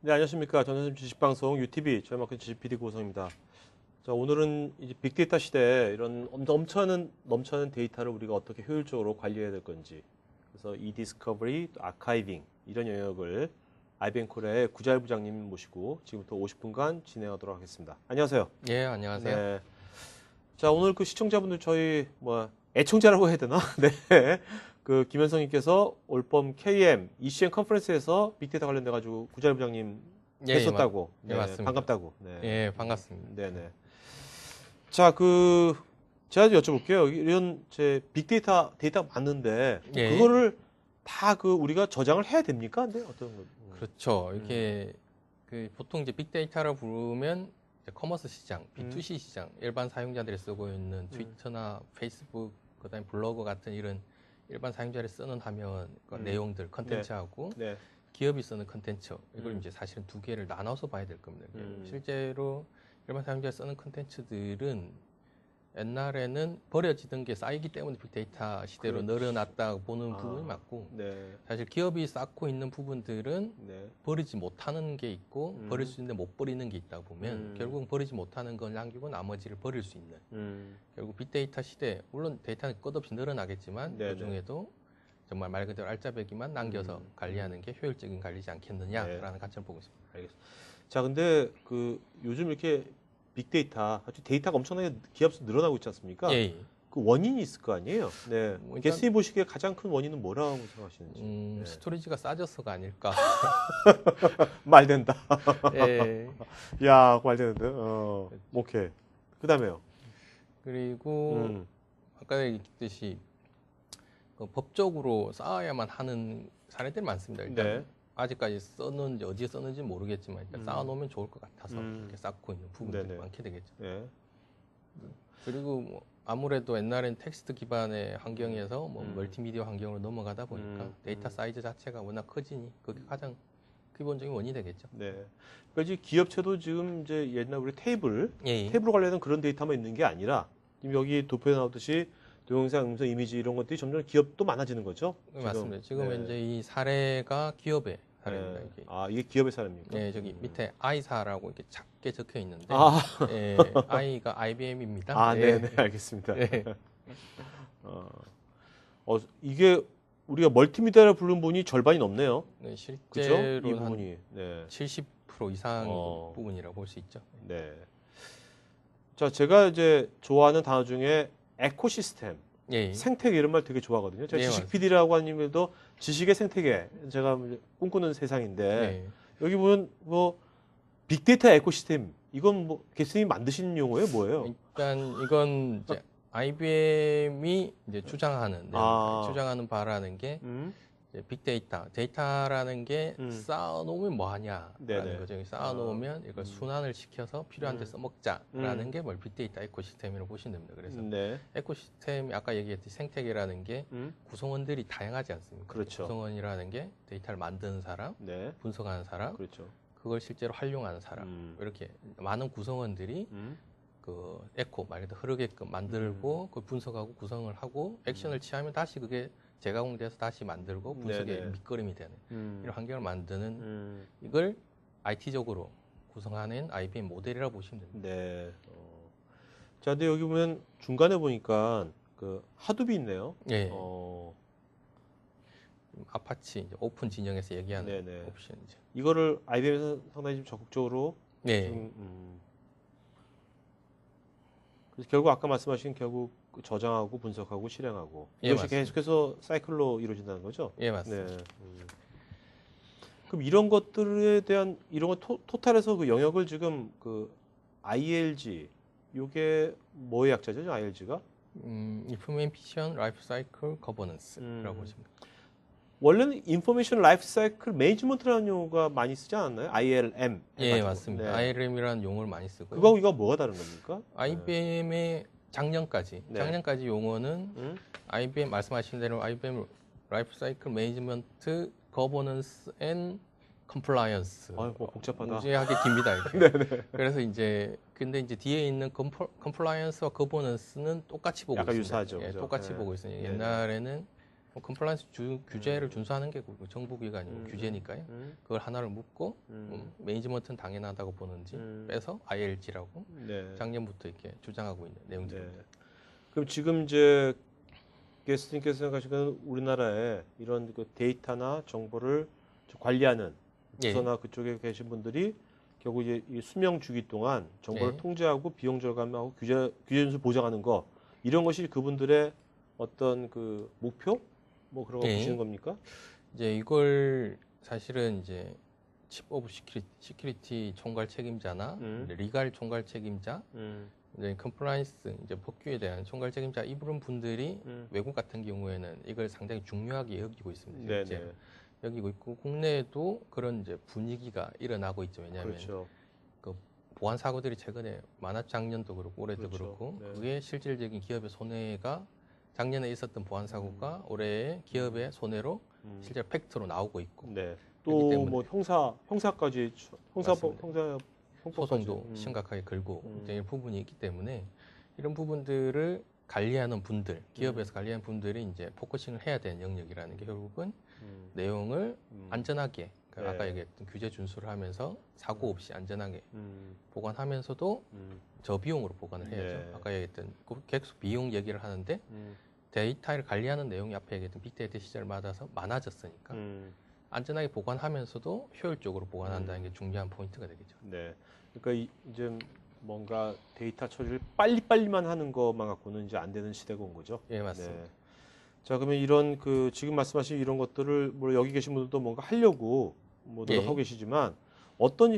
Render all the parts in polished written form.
네, 안녕하십니까. 전현심 주식방송 UTV 저희만큼 주식 PD 고성입니다. 자, 오늘은 이제 빅데이터 시대에 이런 넘쳐는 데이터를 우리가 어떻게 효율적으로 관리해야 될 건지, 그래서 이디스커버리, 아카이빙 이런 영역을 아이뱅콜의 구자일 부장님 모시고 지금부터 50분간 진행하도록 하겠습니다. 안녕하세요. 예, 안녕하세요. 네. 자, 오늘 그 시청자분들 저희 애청자라고 해야 되나? 네. 그 김현성님께서 올봄 KM ECN 컨퍼런스에서 빅데이터 관련돼 가지고 구자일 부장님 예, 했었다고. 예, 네, 맞습니다. 반갑다고. 네. 예, 반갑습니다. 네네. 자, 제가 여쭤볼게요. 이런 데이터가 많은데 예. 그거를 다 우리가 저장을 해야 됩니까? 네, 어떤 거? 그렇죠. 이렇게 보통 이제 빅데이터를 부르면 이제 커머스 시장, B2C 시장, 일반 사용자들이 쓰고 있는 트위터나 페이스북, 그다음에 블로그 같은 이런 일반 사용자들이 쓰는 화면 내용들, 컨텐츠하고 네. 기업이 쓰는 컨텐츠, 이걸 이제 사실은 두 개를 나눠서 봐야 될 겁니다. 실제로 일반 사용자가 쓰는 컨텐츠들은 옛날에는 버려지던 게 쌓이기 때문에 빅데이터 시대로 늘어났다고 보는 부분이 맞고, 네. 사실 기업이 쌓고 있는 부분들은 네. 버리지 못하는 게 있고 버릴 수 있는데 못 버리는 게 있다 보면 결국은 버리지 못하는 걸 남기고 나머지를 버릴 수 있는 결국 빅데이터 시대, 물론 데이터는 끝없이 늘어나겠지만 네네. 그중에도 정말 말 그대로 알짜배기만 남겨서 관리하는 게 효율적인 관리지 않겠느냐라는 네. 관점을 보고 있습니다. 알겠습니다. 자, 근데 요즘 이렇게 빅데이터, 아주 데이터가 엄청나게 기업에서 늘어나고 있지 않습니까? 예. 그 원인이 있을 거 아니에요? 네. 뭐 일단- 게스님 보시기에 가장 큰 원인은 뭐라고 생각하시는지. 네. 스토리지가 싸져서가 아닐까. 말 된다. 예. 야, 말 되는데. 오케이. 그 다음에요. 그리고 아까 얘기했듯이 법적으로 쌓아야만 하는 사례들이 많습니다. 일단 네. 아직까지 썼는지 어디에 썼는지 모르겠지만 일단 쌓아놓으면 좋을 것 같아서 이렇게 쌓고 있는 부분들이 네네. 많게 되겠죠. 네. 그리고 아무래도 옛날엔 텍스트 기반의 환경에서 멀티미디어 환경으로 넘어가다 보니까 데이터 사이즈 자체가 워낙 커지니 그게 가장 기본적인 원인이 되겠죠. 네. 그러니까 이제 기업체도 지금 이제 옛날 우리 테이블 예. 관련된 그런 데이터만 있는 게 아니라 지금 여기 도표에 나오듯이 동영상, 음성, 이미지 이런 것들이 점점 기업도 많아지는 거죠? 네, 맞습니다. 지금 네. 이제 이 사례가 기업의 사례입니다. 네. 이게. 이게 기업의 사례입니까? 네, 저기 밑에 I사라고 이렇게 작게 적혀 있는데, 아. 예, I가 IBM입니다. 아, 네, 네, 알겠습니다. 예. 이게 우리가 멀티미디어를 부르는 분이 절반이 넘네요. 네, 그죠? 이 실제로 한 부분이. 네. 70% 이상 부분이라고 볼 수 있죠. 네. 자, 제가 이제 좋아하는 단어 중에 에코시스템, 예. 생태계 이런 말 되게 좋아하거든요. 제가 네, 지식 맞습니다. PD라고 하는 님들도 지식의 생태계, 제가 꿈꾸는 세상인데 네. 여기 보면 빅데이터 에코시스템 이건 게스님이 만드신 용어예요, 뭐예요? 일단 이건 이제 IBM이 이제 주장하는 주장하는 바라는 게 이제 빅데이터, 데이터라는 게 쌓아놓으면 뭐 하냐라는 네네. 거죠. 쌓아놓으면 이걸 순환을 시켜서 필요한 데 써먹자라는 게 빅데이터 에코시스템이라고 보시면 됩니다. 그래서 네. 에코시스템이 아까 얘기했듯이 생태계라는 게 구성원들이 다양하지 않습니까? 그렇죠. 구성원이라는 게 데이터를 만드는 사람, 네. 분석하는 사람, 그렇죠. 그걸 실제로 활용하는 사람, 이렇게 많은 구성원들이 그 에코 말 그대로 흐르게끔 만들고 그 분석하고 구성을 하고 액션을 취하면 다시 그게 재가공돼서 다시 만들고 분석의 네네. 밑거름이 되는 이런 환경을 만드는 이걸 IT적으로 구성하는 IBM 모델이라고 보시면 됩니다. 네. 자, 근데 여기 보면 중간에 보니까 하둡이 있네요. 예. 아파치 이제 오픈 진영에서 얘기하는 네네. 옵션이죠. 이거를 IBM에서 상당히 좀 적극적으로 네. 그래서 결국 아까 말씀하신 결국 저장하고 분석하고 실행하고 예, 이것이 맞습니다. 계속해서 사이클로 이루어진다는 거죠? 예, 맞습니다. 네. 그럼 이런 것들에 대한 이런 거 토탈에서 그 영역을 지금 ILG 요게 뭐의 약자죠? ILG가? Information Life Cycle Governance라고 보시면 됩니다. 원래는 인포메이션 라이프 사이클 매니지먼트라는 용어가 많이 쓰지 않았나요? ILM. 예, 해가지고. 맞습니다. 네. ILM이라는 용어를 많이 쓰고 그거하고 이거 뭐가 다른 겁니까? IBM의 작년까지 용어는 IBM 말씀하신 대로 IBM 라이프 사이클 매니지먼트 거버넌스 앤 컴플라이언스. 복잡하다. 무지하게 깁니다. 이렇게. 그래서 근데 이제 뒤에 있는 컴플라이언스와 거버넌스는 똑같이 보고 약간 있습니다. 유사하죠. 예, 그죠? 똑같이 네. 보고 있어요. 네네. 옛날에는 컴플라이언스 규제를 준수하는 게 정부기관이고 규제니까요. 그걸 하나를 묻고 매니지먼트는 당연하다고 보는지 빼서 ILG라고 네. 작년부터 이렇게 주장하고 있는 내용들입니다. 네. 그럼 지금 이제 게스트님께서 생각하시는 우리나라에 이런 그 데이터나 정보를 관리하는 예. 부서나 그쪽에 계신 분들이 결국 이제 이 수명 주기 동안 정보를 예. 통제하고 비용 절감하고 규제 준수 보장하는 거 이런 것이 그분들의 어떤 그 목표 뭐 그런 거 예. 보시는 겁니까? 이제 이걸 사실은 이제 칩 오브 시큐리티 총괄 책임자나 리갈 총괄 책임자, 이제 컴플라이언스 이제 법규에 대한 총괄 책임자 이런 분들이 외국 같은 경우에는 이걸 상당히 중요하게 여기고 있습니다. 실제로. 네네. 여기고 있고 국내에도 그런 이제 분위기가 일어나고 있죠. 왜냐하면 그렇죠. 그 보안 사고들이 최근에 많았 작년도 그렇고 올해도 그렇죠. 그렇고 네. 그게 실질적인 기업의 손해가 작년에 있었던 보안 사고가 올해 기업의 손해로 실제 팩트로 나오고 있고 네. 그렇기 또 때문에 뭐 형사까지 맞습니다. 형사까지 소송도 심각하게 걸고 이런 부분이 있기 때문에 이런 부분들을 관리하는 분들, 기업에서 관리하는 분들이 이제 포커싱을 해야 되는 영역이라는 게 결국은 내용을 안전하게 그러니까 네. 아까 얘기했던 규제 준수를 하면서 사고 없이 안전하게 보관하면서도 저비용으로 보관을 해야죠. 네. 아까 얘기했던 계속 비용 얘기를 하는데 데이터를 관리하는 내용이 앞에 얘기했던 빅데이터 시절을 맞아서 많아졌으니까 안전하게 보관하면서도 효율적으로 보관한다는 게 중요한 포인트가 되겠죠. 네. 그러니까 이제 뭔가 데이터 처리를 빨리빨리만 하는 것만 갖고는 이제 안 되는 시대가 온 거죠. 예, 맞습니다. 네. 자, 그러면 이런 그 지금 말씀하신 이런 것들을 뭐 여기 계신 분들도 뭔가 하려고 뭐 노력하고 예. 계시지만 어떤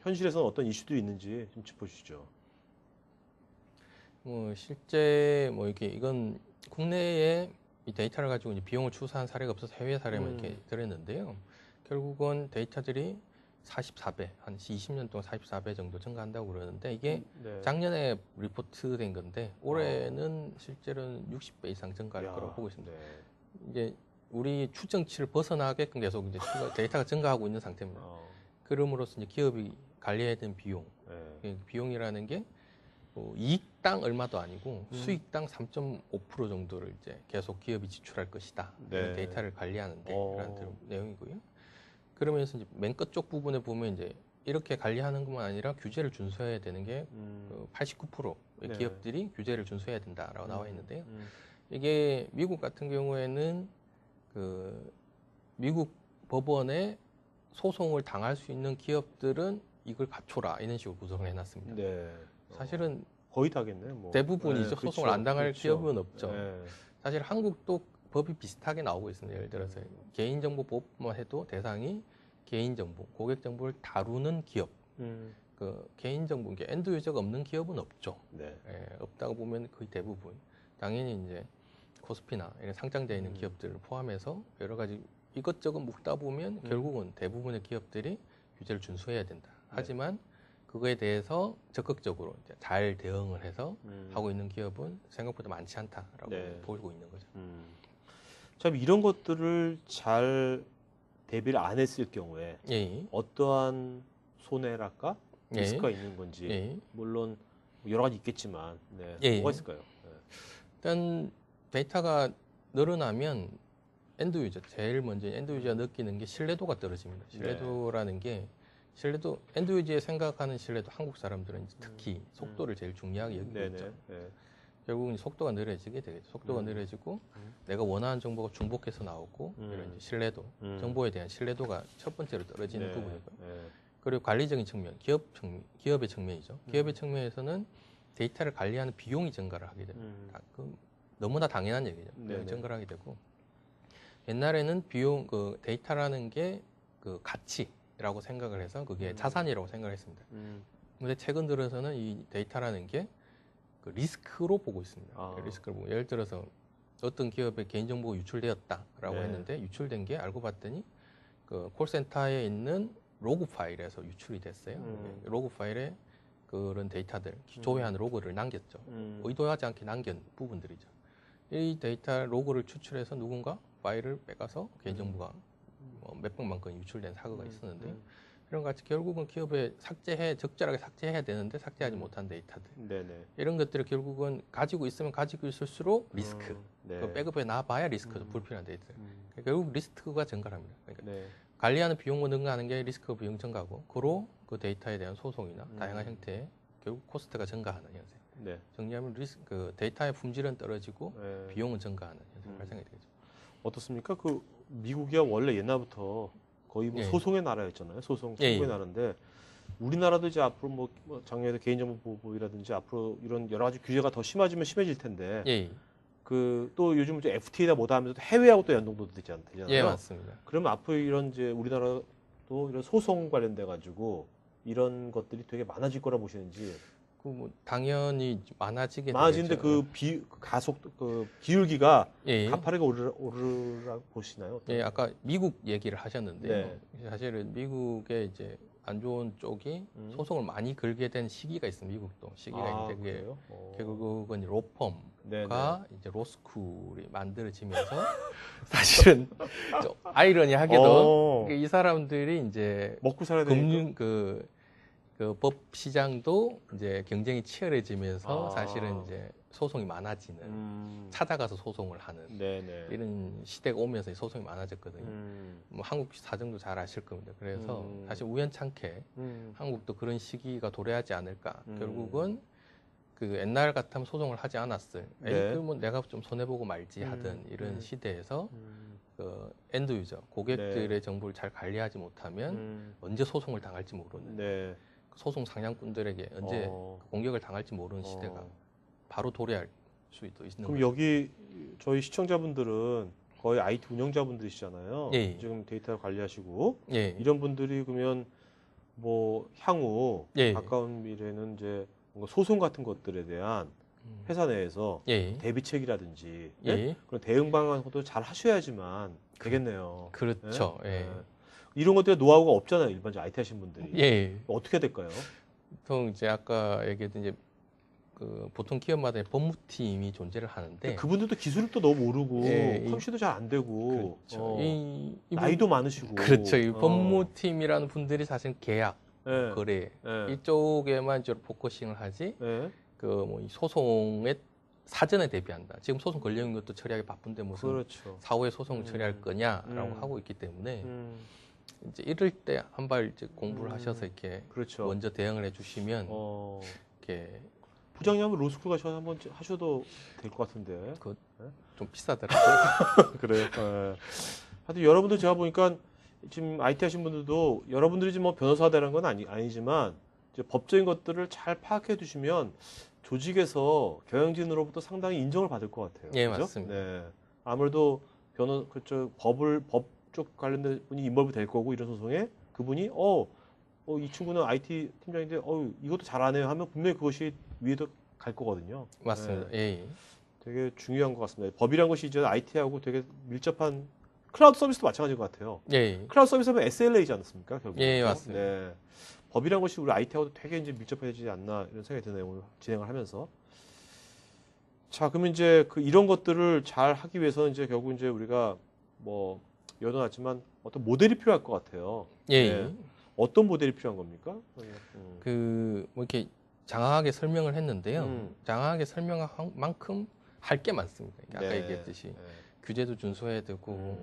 현실에서는 어떤 이슈도 있는지 좀 짚어주시죠. 뭐 실제 뭐 이렇게 이건 국내에 이 데이터를 가지고 이제 비용을 추수한 사례가 없어서 해외 사례만 이렇게 들었는데요. 결국은 데이터들이 44배, 한 20년 동안 44배 정도 증가한다고 그러는데 이게 네. 작년에 리포트된 건데 올해는 실제로는 60배 이상 증가할 야, 거라고 보고 있습니다. 네. 이제 우리 추정치를 벗어나게끔 계속 이제 데이터가 증가하고 있는 상태입니다. 그럼으로써 이제 기업이 관리해야 되는 비용, 네. 비용이라는 게 이익당 얼마도 아니고 수익당 3.5% 정도를 이제 계속 기업이 지출할 것이다. 네. 데이터를 관리하는데 라는 내용이고요. 그러면서 이제 맨 끝쪽 부분에 보면 이제 이렇게 관리하는 것만 아니라 규제를 준수해야 되는 게 89%의 네. 기업들이 규제를 준수해야 된다라고 나와 있는데요. 이게 미국 같은 경우에는 그 미국 법원에 소송을 당할 수 있는 기업들은 이걸 갖춰라 이런 식으로 구성을 해놨습니다. 네. 사실은 거의 다겠네요. 뭐. 대부분이죠. 그렇죠. 소송을 안 당할 그렇죠. 기업은 없죠. 네. 사실 한국도 법이 비슷하게 나오고 있습니다. 예를 들어서 개인정보법만 해도 대상이 개인정보, 고객정보를 다루는 기업. 그 개인정보, 엔드 유저가 없는 기업은 없죠. 네. 없다고 보면 거의 대부분. 당연히 이제 코스피나 이런 상장되어 있는 기업들을 포함해서 여러 가지 이것저것 묵다 보면 결국은 대부분의 기업들이 규제를 준수해야 된다. 하지만 그거에 대해서 적극적으로 이제 잘 대응을 해서 하고 있는 기업은 생각보다 많지 않다라고 네. 보이고 있는 거죠. 참 이런 것들을 잘 대비를 안 했을 경우에 예. 어떠한 손해랄까 예. 리스크가 있는 건지 예. 물론 여러 가지 있겠지만 네. 예. 뭐가 있을까요? 일단 데이터가 늘어나면 엔드 유저 제일 먼저 엔드 유저가 느끼는 게 신뢰도가 떨어집니다. 신뢰도라는 게 엔드 유저에 생각하는 신뢰도 한국 사람들은 특히 속도를 제일 중요하게 여기고 있죠. 네. 결국은 속도가 느려지게 되겠죠. 속도가 느려지고 내가 원하는 정보가 중복해서 나오고 이런 이제 신뢰도, 정보에 대한 신뢰도가 첫 번째로 떨어지는 네. 부분이고요. 네. 그리고 관리적인 측면, 기업의 측면이죠. 기업의 측면에서는 데이터를 관리하는 비용이 증가를 하게 됩니다. 너무나 당연한 얘기죠. 비용이 증가를 하게 되고 옛날에는 그 데이터라는 게 그 가치라고 생각을 해서 그게 자산이라고 생각을 했습니다. 근데 최근 들어서는 이 데이터라는 게 그 리스크로 보고 있습니다. 리스크를 보고 예를 들어서 어떤 기업의 개인정보가 유출되었다라고 했는데 유출된 게 알고 봤더니 그 콜센터에 있는 로그 파일에서 유출이 됐어요. 로그 파일에 그런 데이터들, 조회한 로그를 남겼죠. 의도하지 않게 남긴 부분들이죠. 이 데이터 로그를 추출해서 누군가 파일을 빼가서 개인정보가 뭐 몇백만 건 유출된 사고가 있었는데요. 이런 것 같이 결국은 기업에 적절하게 삭제해야 되는데 삭제하지 못한 데이터들. 네네. 이런 것들을 결국은 가지고 있으면 가지고 있을수록 리스크. 네. 그 백업에 놔봐야 리스크도 불필요한 데이터. 그러니까 결국 리스크가 증가합니다. 그러니까 네. 관리하는 비용만 증가하는 게 리스크 비용 증가고, 그로 그 데이터에 대한 소송이나 다양한 형태의 결국 코스트가 증가하는 현상. 네. 정리하면 그 데이터의 품질은 떨어지고 네. 비용은 증가하는 현상이 발생이 되죠. 어떻습니까? 그 미국이야 원래 옛날부터 거의 뭐 예. 소송의 나라였잖아요. 소송의 예. 나라인데 우리나라도 이제 앞으로 뭐 작년에도 개인정보 보호라든지 앞으로 이런 여러 가지 규제가 더 심해지면 심해질 텐데 예. 그 또 요즘 이제 FTA다 뭐다 하면서 해외하고 또 연동도 되잖아요. 예, 맞습니다. 그러면 앞으로 이런 이제 우리나라도 이런 소송 관련돼 가지고 이런 것들이 되게 많아질 거라 보시는지. 그 뭐 당연히 많아지게 많아지는데 되겠죠. 그 가속 그 기울기가 예. 가파르게 오르라 보시나요? 예, 아까 미국 얘기를 하셨는데요. 네. 사실은 미국의 이제 안 좋은 쪽이 소송을 많이 걸게 된 시기가 있습니다. 미국도 시기가 있는데 그게 그래요? 결국은 로펌가 네네. 이제 로스쿨이 만들어지면서 사실은 좀 아이러니하게도 이 사람들이 이제 먹고 살아야 되니까. 금융 그 법 시장도 이제 경쟁이 치열해지면서 아. 사실은 이제 소송이 많아지는 찾아가서 소송을 하는 네네. 이런 시대가 오면서 소송이 많아졌거든요. 음. 뭐 한국 사정도 잘 아실 겁니다. 그래서 음. 사실 우연찮게 한국도 그런 시기가 도래하지 않을까. 결국은 그 옛날 같으면 소송을 하지 않았을. 네. 그러면 내가 좀 손해보고 말지 하던 이런 시대에서 그 엔드 유저, 고객들의 네. 정보를 잘 관리하지 못하면 언제 소송을 당할지 모르는. 네. 소송 상냥꾼들에게 언제 공격을 당할지 모르는 시대가 바로 도래할 수도 있는 그럼 거죠. 여기 저희 시청자분들은 거의 IT 운영자분들이시잖아요. 예. 지금 데이터를 관리하시고 예. 이런 분들이 그러면 뭐 향후 예. 가까운 미래는 이제 뭔가 소송 같은 것들에 대한 회사 내에서 예. 대비책이라든지 예. 네? 그런 대응 방안도 잘 하셔야지만 되겠네요. 그렇죠. 네? 예. 네. 이런 것들에 노하우가 없잖아요. 일반적으로 IT 하신 분들이. 예. 어떻게 해야 될까요? 보통 이제 아까 얘기했던 이제 그 보통 기업마다 법무팀이 존재를 하는데 그분들도 기술도 너무 모르고 예, 컴퓨터도 잘 안 되고 그렇죠. 나이도 많으시고 그렇죠. 이 법무팀이라는 분들이 사실 계약, 예, 거래 예, 이쪽에만 주로 포커싱을 하지 예. 그 뭐 이 소송에 사전에 대비한다. 지금 소송 걸려 있는 것도 처리하기 바쁜데 무슨 그렇죠. 사후에 소송을 처리할 거냐라고 하고 있기 때문에 이제 이럴 때 한 발 이제 공부를 하셔서 이렇게 그렇죠. 먼저 대응을 해주시면 이렇게 부장님 한번 로스쿨 가셔서 한번 하셔도 될 것 같은데. 좀 비싸더라고요. 그래요. 예. 하여튼 여러분들 제가 보니까 지금 IT 하신 분들도 여러분들이 지금 뭐 변호사 되는 건 아니지만 이제 법적인 것들을 잘 파악해 두시면 조직에서 경영진으로부터 상당히 인정을 받을 것 같아요. 예, 그죠? 맞습니다. 네. 아무래도 그쪽 법 쪽 관련된 분이 인벌브 될 거고 이런 소송에 그분이 이 친구는 IT 팀장인데 이것도 잘하네요 하면 분명히 그것이 위에도 갈 거거든요. 맞습니다. 네. 예. 되게 중요한 것 같습니다. 법이란 것이 이제 IT하고 되게 밀접한 클라우드 서비스도 마찬가지인 것 같아요. 예. 클라우드 서비스는 SLA지 않습니까? 결국. 예, 맞습니다. 네. 법이란 것이 우리 IT하고도 되게 이제 밀접해지지 않나 이런 생각이 드네요. 오늘 진행을 하면서. 자, 그러면 이제 이런 것들을 잘 하기 위해서는 이제 결국 이제 우리가 뭐 여쭤놨지만 어떤 모델이 필요할 것 같아요. 예. 네. 어떤 모델이 필요한 겁니까? 그 뭐 이렇게 장황하게 설명을 했는데요. 장황하게 설명한 만큼 할 게 많습니다. 아까 네. 얘기했듯이 네. 규제도 준수해야 되고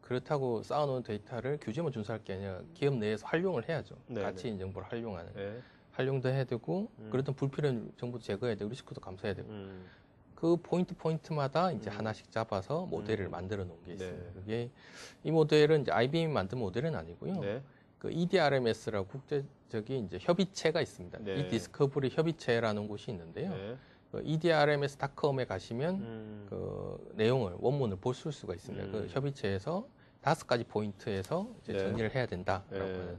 그렇다고 쌓아놓은 데이터를 규제만 준수할 게 아니라 기업 내에서 활용을 해야죠. 네, 가치 정보를 활용하는. 네. 활용도 해야 되고 그랬던 불필요한 정보도 제거해야 되고 리스크도 감수해야 되고 그 포인트마다 이제 하나씩 잡아서 모델을 만들어 놓은 게 있습니다. 네. 그게 이 모델은 이제 IBM이 만든 모델은 아니고요. 네. 그 EDRMS라고 국제적인 이제 협의체가 있습니다. 네. 이 디스커버리 협의체라는 곳이 있는데요. 네. 그 EDRMS.com에 가시면 그 내용을 원문을 볼 수가 있습니다. 그 협의체에서 5가지 포인트에서 이제 네. 정리를 해야 된다라고 네. 하는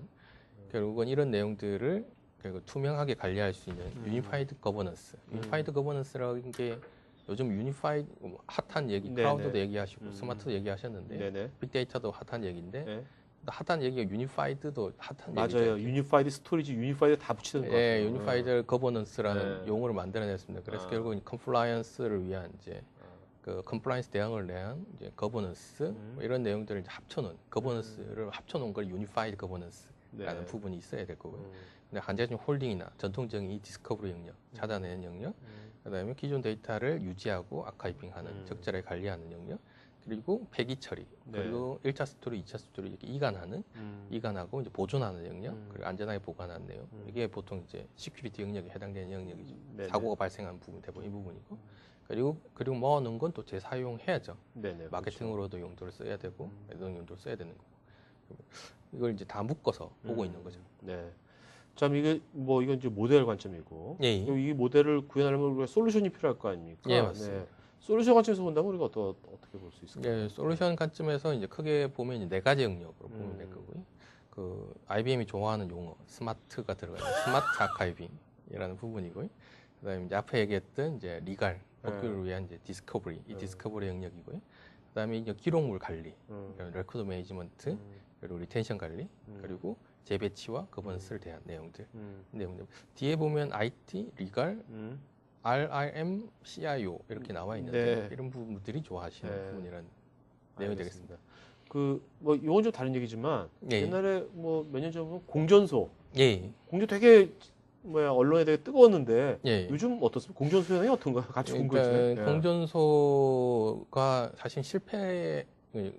결국은 이런 내용들을 결국 투명하게 관리할 수 있는 유니파이드 거버넌스. 유니파이드 거버넌스라는 게 요즘 유니파이드 핫한 얘기, 네네. 클라우드도 얘기하시고 스마트도 얘기하셨는데 네네. 빅데이터도 핫한 얘기인데 네. 핫한 얘기가 유니파이드도 핫한 맞아요. 얘기죠. 유니파이드 스토리지, 유니파이드 다 붙이는 거 같아요. 예, 유니파이드 거버넌스라는 네. 용어를 만들어냈습니다. 그래서 결국은 컴플라이언스를 위한 이제 그 컴플라이언스 대응을 위한 이제 거버넌스 뭐 이런 내용들을 이제 합쳐놓은 거버넌스를 합쳐놓은 걸 유니파이드 거버넌스. 네. 부분이 있어야 될 거고요. 근데 한자중 홀딩이나 전통적인 이 디스커버리 영역, 찾아내는 영역, 그다음에 기존 데이터를 유지하고 아카이빙하는 적절하게 관리하는 영역, 그리고 폐기 처리, 네. 그리고 1차 스토리, 2차 스토리 이렇게 이관하고 이제 보존하는 영역, 그리고 안전하게 보관하는 내용. 이게 보통 이제 시큐리티 영역에 해당되는 영역이죠. 네네. 사고가 발생한 부분 대부분 이 부분이고, 그리고 모아놓은 건 또 재사용해야죠. 네네. 마케팅으로도 용도를 써야 되고, 이런 용도를 써야 되는 거고. 이걸 이제 다 묶어서 보고 있는 거죠. 네. 참 이게 뭐 이건 이제 모델 관점이고, 예. 이 모델을 구현하려면 우리가 솔루션이 필요할 거 아닙니까? 예, 맞습니다. 네. 솔루션 관점에서 본다면 우리가 어떻게 볼 수 있을까요? 예, 솔루션 관점에서 이제 크게 보면 이제 네 가지 영역으로 보면 될 거고요. 그 IBM이 좋아하는 용어 스마트가 들어가 있는 스마트 아카이빙이라는 부분이고요. 그다음에 이제 앞에 얘기했던 이제 리갈 법규를 위한 이제 디스커버리 이 디스커버리 영역이고요. 그다음에 이제 기록물 관리, 레코드 매니지먼트, 그리고 리텐션 관리, 그리고 재배치와 거버넌스를 대한 내용들. 근데 뒤에 보면 IT, 리갈, RRM, CIO 이렇게 나와 있는데 네. 이런 부분들이 좋아하시는 네. 부분이라는 내용이 되겠습니다. 뭐 이건 좀 다른 얘기지만 예. 옛날에 뭐 몇 년 전에 공전소, 예. 공전 되게 언론에 되게 뜨거웠는데 예. 요즘 어떻습니까? 공전소 현황이 어떤가요? 같이 그러니까 궁금해지네. 공전소가 사실 실패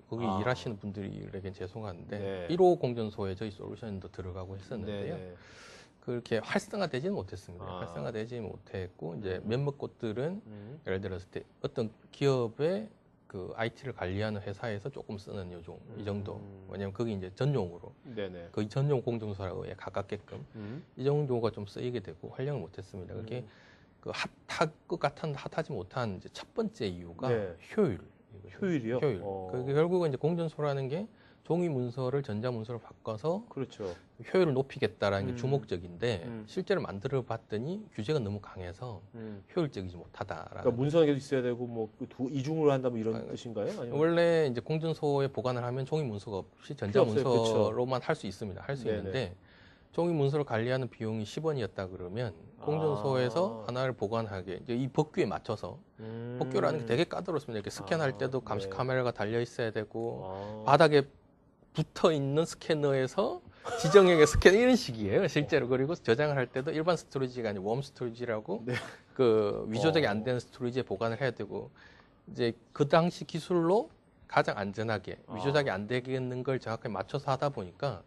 거기 아. 일하시는 분들에겐 죄송한데 네. 1호 공전소에 저희 솔루션도 들어가고 했었는데요. 네. 그렇게 활성화되지는 못했습니다. 아. 활성화되지 못했고 이제 몇몇 곳들은 예를 들었을 때 어떤 기업의 그 IT를 관리하는 회사에서 조금 쓰는 이 정도. 왜냐면 그게 이제 전용으로 네네. 거의 전용 공정소라고 가깝게끔 이 정도가 좀 쓰이게 되고 활용을 못했습니다. 그게 그 핫할 것 같은 핫하지 못한 이제 첫 번째 이유가 네. 효율. 효율이요? 효율. 그게 결국은 이제 공정소라는 게 종이 문서를 전자 문서로 바꿔서 그렇죠. 효율을 높이겠다라는 게 주목적인데 음. 실제로 만들어 봤더니 규제가 너무 강해서 효율적이지 못하다라는. 그러니까 문서는 계속 있어야 되고 뭐 이중으로 한다 뭐 이런 뜻인가요? 아니면 원래 이제 공전소에 보관을 하면 종이 문서가 없이 전자 필요 없어요. 문서로만 할 수 있습니다. 할 수 네네. 있는데 종이 문서를 관리하는 비용이 10원이었다 그러면 공전소에서 하나를 보관하게 이제 이 법규에 맞춰서 법규라는 게 되게 까다롭습니다. 이렇게 스캔할 때도 감시 네. 카메라가 달려 있어야 되고 아. 바닥에 붙어 있는 스캐너에서 지정형의 스캐너 이런 식이에요. 실제로. 그리고 저장을 할 때도 일반 스토리지가 아니고 웜 스토리지라고 네. 그 위조작이 안 되는 스토리지에 보관을 해야 되고 이제 그 당시 기술로 가장 안전하게 위조작이 안 되겠는 걸 정확하게 맞춰서 하다 보니까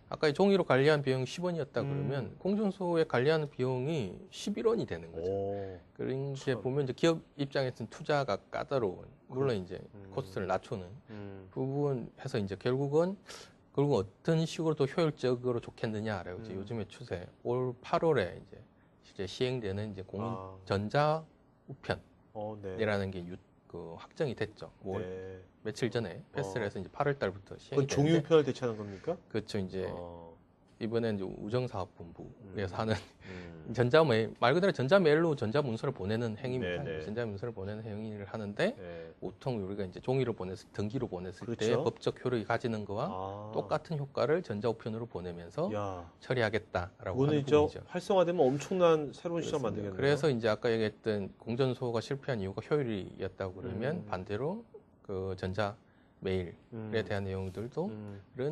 아까 이 종이로 관리한 비용이 10원이었다 그러면 공정소에 관리하는 비용이 11원이 되는 거죠. 오. 그렇게 보면 이제 기업 입장에서는 투자가 까다로운 물론 이제 코스트를 낮추는 부분해서 이제 결국 어떤 식으로 더 효율적으로 좋겠느냐라고 이제 요즘의 추세 올 8월에 이제 시행되는 이제 공인 전자 우편이라는 네. 게 확정이 됐죠. 네. 며칠 전에 패스를 해서 이제 8월 달부터 시행이 그건 종이 되는데 우편을 대체하는 겁니까? 그렇죠. 이제 이번엔 이제 우정사업본부에서 하는 말 그대로 전자메일로 전자문서를 보내는 행위입니다. 네네. 전자문서를 보내는 행위를 하는데 네. 보통 우리가 이제 종이로 등기로 보냈을 때 그렇죠. 법적 효력이 가지는 거와 똑같은 효과를 전자우편으로 보내면서 야. 처리하겠다라고 그거는 하는 이제 부분이죠. 활성화되면 엄청난 새로운 시장 그렇습니다. 만들겠네요. 그래서 이제 아까 얘기했던 공전소가 실패한 이유가 효율이었다고 그러면 반대로 그 전자 메일에 대한 내용들도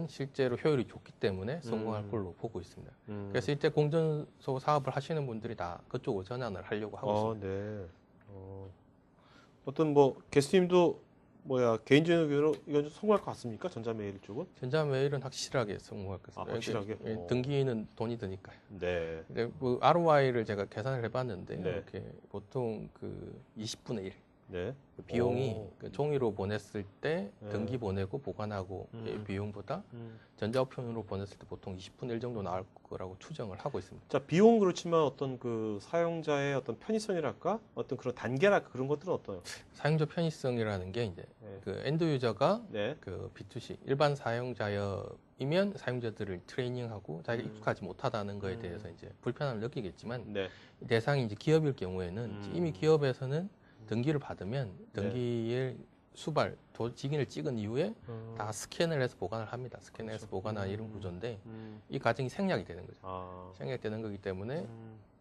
실제로 효율이 좋기 때문에 성공할 걸로 보고 있습니다. 그래서 이때 공전소 사업을 하시는 분들이 다 그쪽으로 전환을 하려고 하고 있습니다. 네. 어떤 게스트님도 개인적인 의견으로 이건 좀 성공할 것 같습니까? 전자메일 쪽은? 전자메일은 확실하게 성공할 것같습니다. 확실하게? 등기는 돈이 드니까요. 네. 근데 ROI를 제가 계산을 해봤는데 네. 이렇게 보통 그 20분의 1 네. 그 비용이 그 종이로 보냈을 때 등기 보내고 보관하고 비용보다 전자우편으로 보냈을 때 보통 20분의 1 정도 나올 거라고 추정을 하고 있습니다. 자, 비용은 그렇지만 어떤 그 사용자의 어떤 편의성이랄까? 어떤 그런 단계랄까? 그런 것들은 어떠요? 사용자 편의성이라는 게 이제 네. 그 엔드 유저가 네. 그 B2C 일반 사용자이면 사용자들을 트레이닝하고 자기가 익숙하지 못하다는 거에 대해서 이제 불편함을 느끼겠지만 네. 대상이 이제 기업일 경우에는 이미 기업에서는 등기를 받으면 등기의 수발, 직인을 찍은 이후에 다 스캔을 해서 보관을 합니다. 스캔을 해서 보관하는 이런 구조인데 이 과정이 생략이 되는 거죠. 생략이 되는 거기 때문에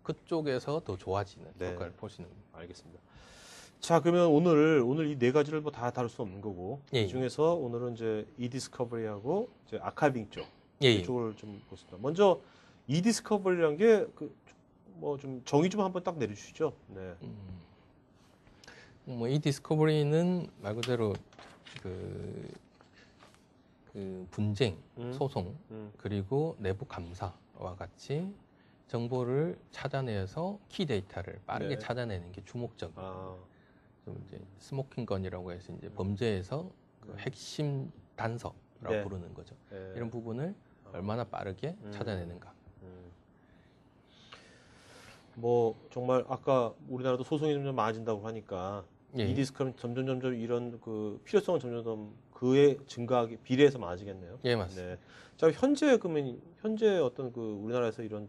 그쪽에서 더 좋아지는 네. 효과를 볼 수 있는 겁니다. 알겠습니다. 자, 그러면 오늘 이 네 가지를 다 다룰 수 없는 거고 예. 이 중에서 오늘은 이제 이디스커버리하고 이제 아카이빙 쪽 예, 예. 이쪽을 좀 보겠습니다. 먼저 이디스커버리라는 게 뭐 좀 정의 좀 한번 딱 내려주시죠. 네. 뭐 이 디스커버리는 말 그대로 그, 그 분쟁, 소송, 그리고 내부 감사와 같이 정보를 찾아내서 키 데이터를 빠르게 네. 찾아내는 게 주목적입니다. 아, 좀 이제 스모킹 건이라고 해서 이제 범죄에서 그 핵심 단서라고 네. 부르는 거죠. 네. 이런 부분을 얼마나 빠르게 찾아내는가. 뭐 정말 아까 우리나라도 소송이 점점 많아진다고 하니까 예. 이디스커는 점점 이런 그 필요성은 점점 그에 증가하기 비례해서 많아지겠네요. 예, 맞습니다. 네. 자, 현재 그러면 현재 어떤 그 우리나라에서 이런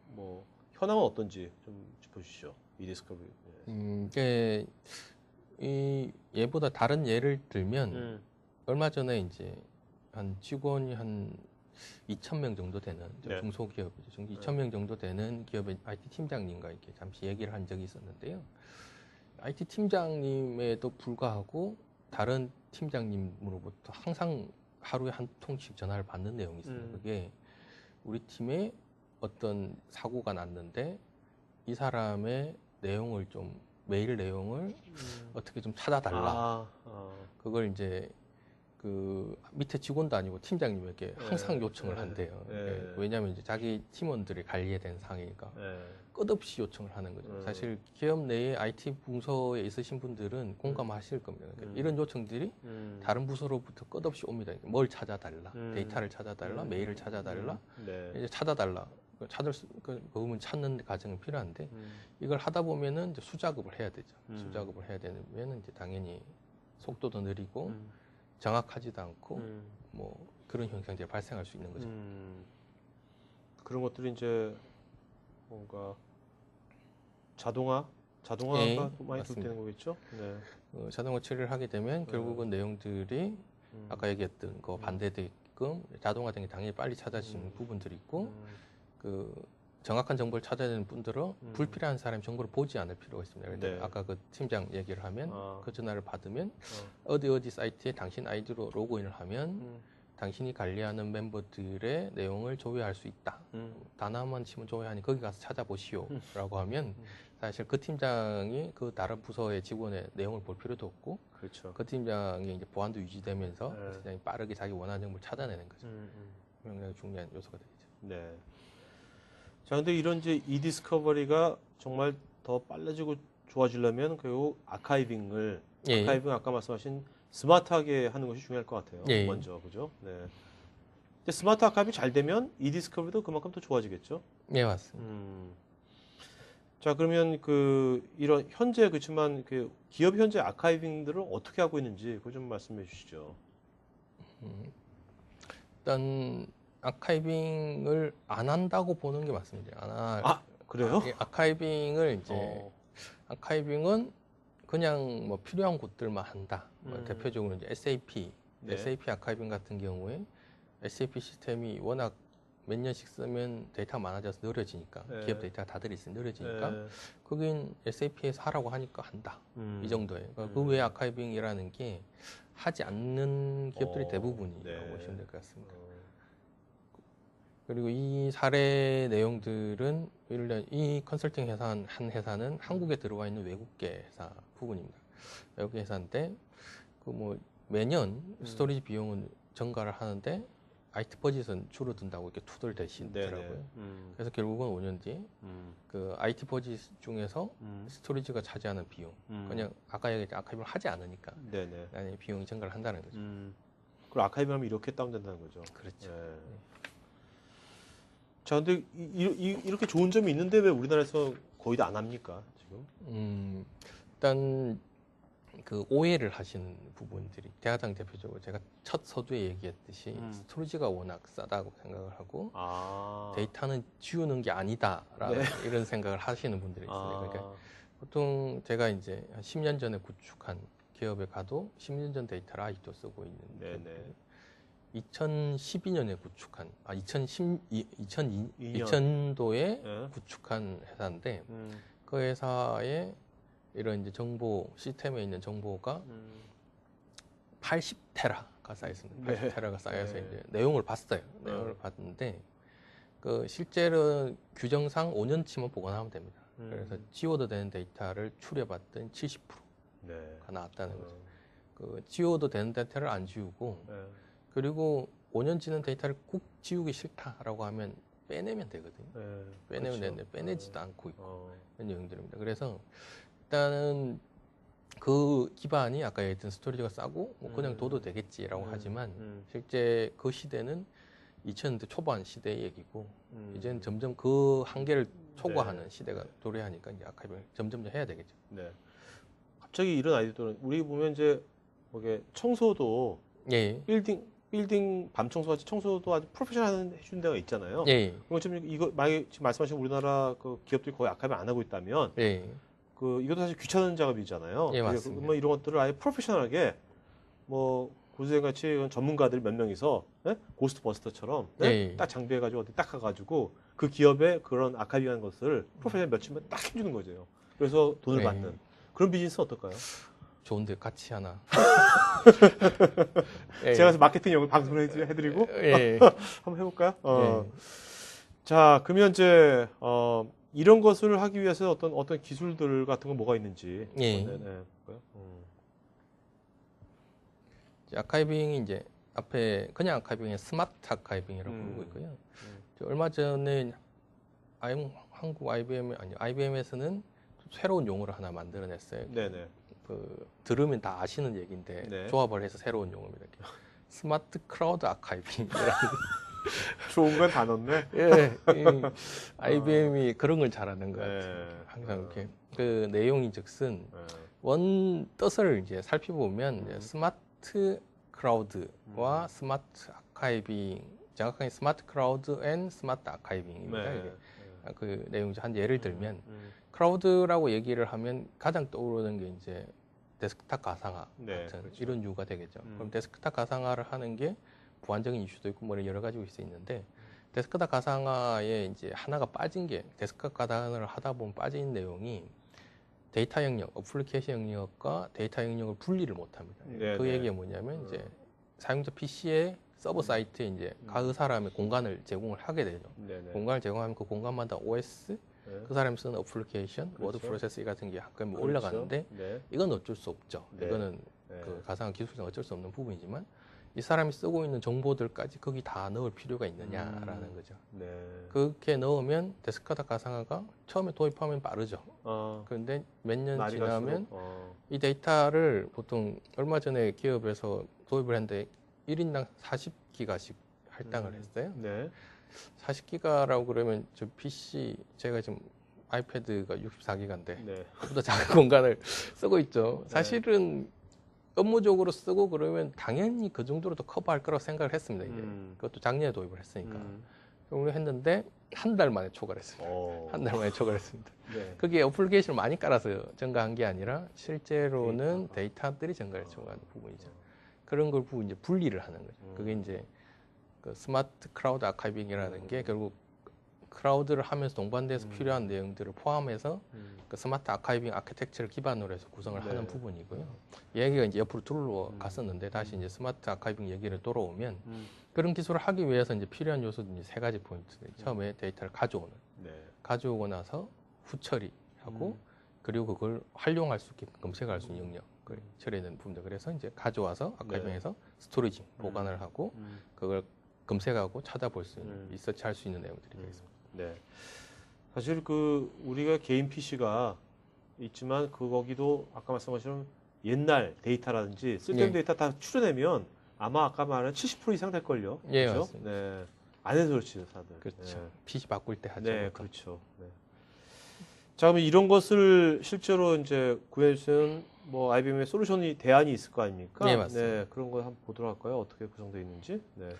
뭐 현황은 어떤지 좀 짚어주시죠. 이디스커버리. 네. 이게 이 얘보다 다른 예를 들면 얼마 전에 이제 한 직원이 한 2,000명 정도 되는 네. 중소기업이죠. 2,000명 정도 되는 기업의 IT 팀장님과 이렇게 잠시 얘기를 한 적이 있었는데요. IT 팀장님에도 불구하고 다른 팀장님으로부터 항상 하루에 한 통씩 전화를 받는 내용이 있어요. 그게 우리 팀에 어떤 사고가 났는데 이 사람의 내용을 좀 메일 내용을 어떻게 좀 찾아달라. 그걸 이제 그 밑에 직원도 아니고 팀장님에게 항상 요청을 한대요. 왜냐하면 이제 자기 팀원들이 관리에 된 상황이니까 끝없이 요청을 하는 거죠. 사실 기업 내에 IT 부서에 있으신 분들은 공감하실 겁니다. 그러니까 이런 요청들이 다른 부서로부터 끝없이 옵니다. 뭘 찾아달라, 데이터를 찾아달라, 메일을 찾아달라, 이제 찾아달라. 그 부분 찾는 과정이 필요한데 이걸 하다 보면은 이제 수작업을 해야 되죠. 수작업을 해야 되면 이제 당연히 속도도 느리고 정확하지도 않고 뭐 그런 현상들이 발생할 수 있는 거죠. 그런 것들이 이제 뭔가 자동화가 예, 많이 맞습니다. 도입되는 거겠죠? 네. 자동화 처리를 하게 되면 결국은 내용들이 아까 얘기했던 거 반대되게끔 자동화된 게 당연히 빨리 찾아지는 부분들이 있고 그 정확한 정보를 찾아야 되는 분들은 불필요한 사람이 정보를 보지 않을 필요가 있습니다. 그런데 네. 아까 그 팀장 얘기를 하면 그 전화를 받으면 어디 사이트에 당신 아이디로 로그인을 하면 당신이 관리하는 멤버들의 내용을 조회할 수 있다. 단어만 치면 조회하니 거기 가서 찾아보시오. 라고 하면 사실 그 팀장이 그 다른 부서의 직원의 내용을 볼 필요도 없고 그렇죠. 그 팀장이 이제 보안도 유지되면서 그 팀장이 빠르게 자기 원하는 정보를 찾아내는 거죠. 굉장히 중요한 요소가 되겠죠. 네. 자, 근데 이런 이제 이디스커버리가 정말 더 빨라지고 좋아지려면 결국 아카이빙 아까 말씀하신 스마트하게 하는 것이 중요할 것 같아요. 예. 먼저 그죠? 네. 근데 스마트 아카이빙 잘 되면 이디스커버리도 그만큼 더 좋아지겠죠? 네, 맞습니다. 자, 그러면 이런 현재 그렇지만 그 기업 현재 아카이빙들을 어떻게 하고 있는지 그거 좀 말씀해 주시죠. 일단 아카이빙을 안 한다고 보는 게 맞습니다. 그래요? 아카이빙을 이제 아카이빙은 그냥 뭐 필요한 곳들만 한다. 대표적으로 이제 SAP 아카이빙 같은 경우에 SAP 시스템이 워낙 몇 년씩 쓰면 데이터가 많아져서 느려지니까 기업 데이터가 다들 있으면 느려지니까 거긴 SAP에서 하라고 하니까 한다. 이 정도예요. 그 외에 아카이빙이라는 게 하지 않는 기업들이 대부분이라고 보시면 될 것 같습니다. 그리고 이 사례 내용들은 예를 들어 이 컨설팅 한 회사는 한국에 들어와 있는 외국계 회사 부분입니다. 외국계 회사인데 그 뭐 매년 스토리지 비용은 증가를 하는데 IT 버짓은 줄어든다고 이렇게 투덜대시더라고요. 그래서 결국은 5년 뒤에 그 IT 버짓 중에서 스토리지가 차지하는 비용, 그냥 아까 얘기했던 아카이빙을 하지 않으니까 아니, 비용이 증가를 한다는 거죠. 그럼 아카이빙하면 이렇게 다운된다는 거죠. 그렇죠. 자, 근데 이렇게 좋은 점이 있는데 왜 우리나라에서 거의 다 안 합니까, 지금? 일단 그 오해를 하시는 부분들이 가장 대표적으로 제가 첫 서두에 얘기했듯이 스토리지가 워낙 싸다고 생각을 하고 데이터는 지우는 게 아니다라는 이런 생각을 하시는 분들이 있어요. 그러니까 보통 제가 이제 한 10년 전에 구축한 기업에 가도 10년 전 데이터를 아직도 쓰고 있는 2012년에 구축한 2000년도에 구축한 회사인데 그 회사의 이런 이제 정보 시스템에 있는 정보가 80테라가 쌓여 있습니다. 네. 80테라가 쌓여서 네. 이제 내용을 봤어요. 내용을 봤는데 그 실제로 규정상 5년치만 보관하면 됩니다. 그래서 지워도 되는 데이터를 추려봤더니 70%가 네. 나왔다는 거죠. 그 지워도 되는 데이터를 안 지우고 네. 그리고 5년 지난 데이터를 꼭 지우기 싫다라고 하면 빼내면 되거든요. 네. 빼내면 그렇죠. 되는데 빼내지도 않고 있고 어. 이런 내용들입니다. 그래서 일단은 그 기반이 아까 얘기했던 스토리지가 싸고 뭐 그냥 둬도 되겠지라고 하지만 실제 그 시대는 2000년대 초반 시대의 얘기고 이제는 점점 그 한계를 초과하는 네. 시대가 도래하니까 이제 아카이빙을 점점 해야 되겠죠. 네. 갑자기 이런 아이디어는 우리 보면 이제 뭐게 청소도 예. 빌딩 밤 청소같이 청소도 아주 프로페셔널 해주는 데가 있잖아요. 예. 그럼 지금 이거 만약에 지금 말씀하신 우리나라 그 기업들이 거의 아카이빙 안 하고 있다면 예. 그 이것도 사실 귀찮은 작업이잖아요. 예, 그래서 맞습니다. 뭐 이런 것들을 아예 프로페셔널하게 뭐 고수생같이 이런 전문가들 몇 명이서 네? 고스트버스터처럼 네? 예. 딱 장비해가지고 어디 딱 가가지고 그 기업의 그런 아카이빙하는 것을 프로페셔널 며칠만 딱 해주는 거죠. 그래서 돈을 예. 받는 그런 비즈니스 어떨까요? 좋은데 같이 하나. 제가 그래서 마케팅 역을 방송을 해드리고 예. 한번 해볼까요? 예. 자, 그러면 이제 이런 것을 하기 위해서 어떤 기술들 같은 건 뭐가 있는지. 예. 네, 네. 볼까요? 이제 아카이빙이 이제 앞에 그냥 아카이빙에 스마트 아카이빙이라고 부르고 있고요. 얼마 전에 한국 IBM에서는 새로운 용어를 하나 만들어냈어요. 네네. 그 들으면 다 아시는 얘기인데 네. 조합을 해서 새로운 용어입니다. 스마트 크라우드 아카이빙이라는. 좋은 건 다 넣네. 예, IBM이 그런 걸 잘하는 것 같아요. 네. 항상 이렇게 그 내용인즉슨 원 뜻을 이제 살펴보면 이제 스마트 크라우드와 스마트 아카이빙, 정확하게 스마트 크라우드 앤 스마트 아카이빙입니다. 네. 이게. 그 내용 한 예를 들면 크라우드라고 얘기를 하면 가장 떠오르는 게 이제 데스크탑 가상화 네, 같은 그렇죠. 이런 이유가 되겠죠. 그럼 데스크탑 가상화를 하는 게 부안적인 이슈도 있고 뭐 여러 가지가 있는데 데스크탑 가상화에 이제 하나가 빠진 게 데스크탑 가상화를 하다 보면 빠진 내용이 데이터 영역, 어플리케이션 영역과 데이터 영역을 분리를 못합니다. 네, 그 네. 얘기가 뭐냐면 이제 사용자 PC의 서버 사이트에 이제 그 사람의 공간을 제공을 하게 되죠. 네네. 공간을 제공하면 그 공간마다 OS, 네. 그 사람이 쓰는 어플리케이션, 워드 그렇죠. 프로세스 같은 게 가끔 그렇죠. 올라가는데 네. 이건 어쩔 수 없죠. 네. 이거는 네. 그 가상화 기술상 어쩔 수 없는 부분이지만 이 사람이 쓰고 있는 정보들까지 거기 다 넣을 필요가 있느냐라는 거죠. 네. 그렇게 넣으면 데스크탑 가상화가 처음에 도입하면 빠르죠. 그런데 몇 년 날이 지나면 갈수록, 이 데이터를 보통 얼마 전에 기업에서 도입을 했는데 1인당 40기가씩 할당을 했어요. 네. 40기가라고 그러면 저 PC 제가 지금 아이패드가 64기가인데 네. 그보다 작은 공간을 쓰고 있죠. 네. 사실은 업무적으로 쓰고 그러면 당연히 그 정도로도 커버할 거라고 생각을 했습니다. 이제 그것도 작년에 도입을 했으니까. 그걸 했는데 한 달 만에 초과했습니다. 한 달 만에 초과했습니다. 네. 그게 어플리케이션을 많이 깔아서 증가한 게 아니라 실제로는 데이터들이 증가를 증가하는 부분이죠. 그런 걸 이제 분리를 하는 거죠. 그게 이제 그 스마트 크라우드 아카이빙이라는 게 결국 크라우드를 하면서 동반돼서 필요한 내용들을 포함해서 그 스마트 아카이빙 아키텍처를 기반으로 해서 구성을 네. 하는 부분이고요. 이 얘기가 이제 옆으로 둘러갔었는데 다시 이제 스마트 아카이빙 얘기를 돌아오면 그런 기술을 하기 위해서 이제 필요한 요소는 이제 세 가지 포인트. 처음에 데이터를 가져오는, 네. 가져오고 나서 후처리하고 그리고 그걸 활용할 수 있게 검색할 수 있는 영역을 처리하는 부분들. 그래서 이제 가져와서 아카이빙에서 스토리징 보관을 하고 그걸 검색하고 찾아볼 수 있는 리서치할 수 있는 내용들이 되겠습니다. 네. 사실 그 우리가 개인 PC가 있지만 거기도 아까 말씀하신 옛날 데이터라든지 쓸데없는 예. 데이터 다 추려내면 아마 아까 말한 70% 이상 될 걸요. 예, 그렇죠? 맞습니다. 네. 안 해서 그렇지 다들. 그렇죠. PC 바꿀 때 하죠. 네, 보통. 그렇죠. 네. 자, 그러면 이런 것을 실제로 이제 구해주는 뭐 IBM의 솔루션이 대안이 있을 거 아닙니까? 네, 맞습니다. 네, 그런 거 한번 보도록 할까요? 어떻게 구성되어 있는지. 네.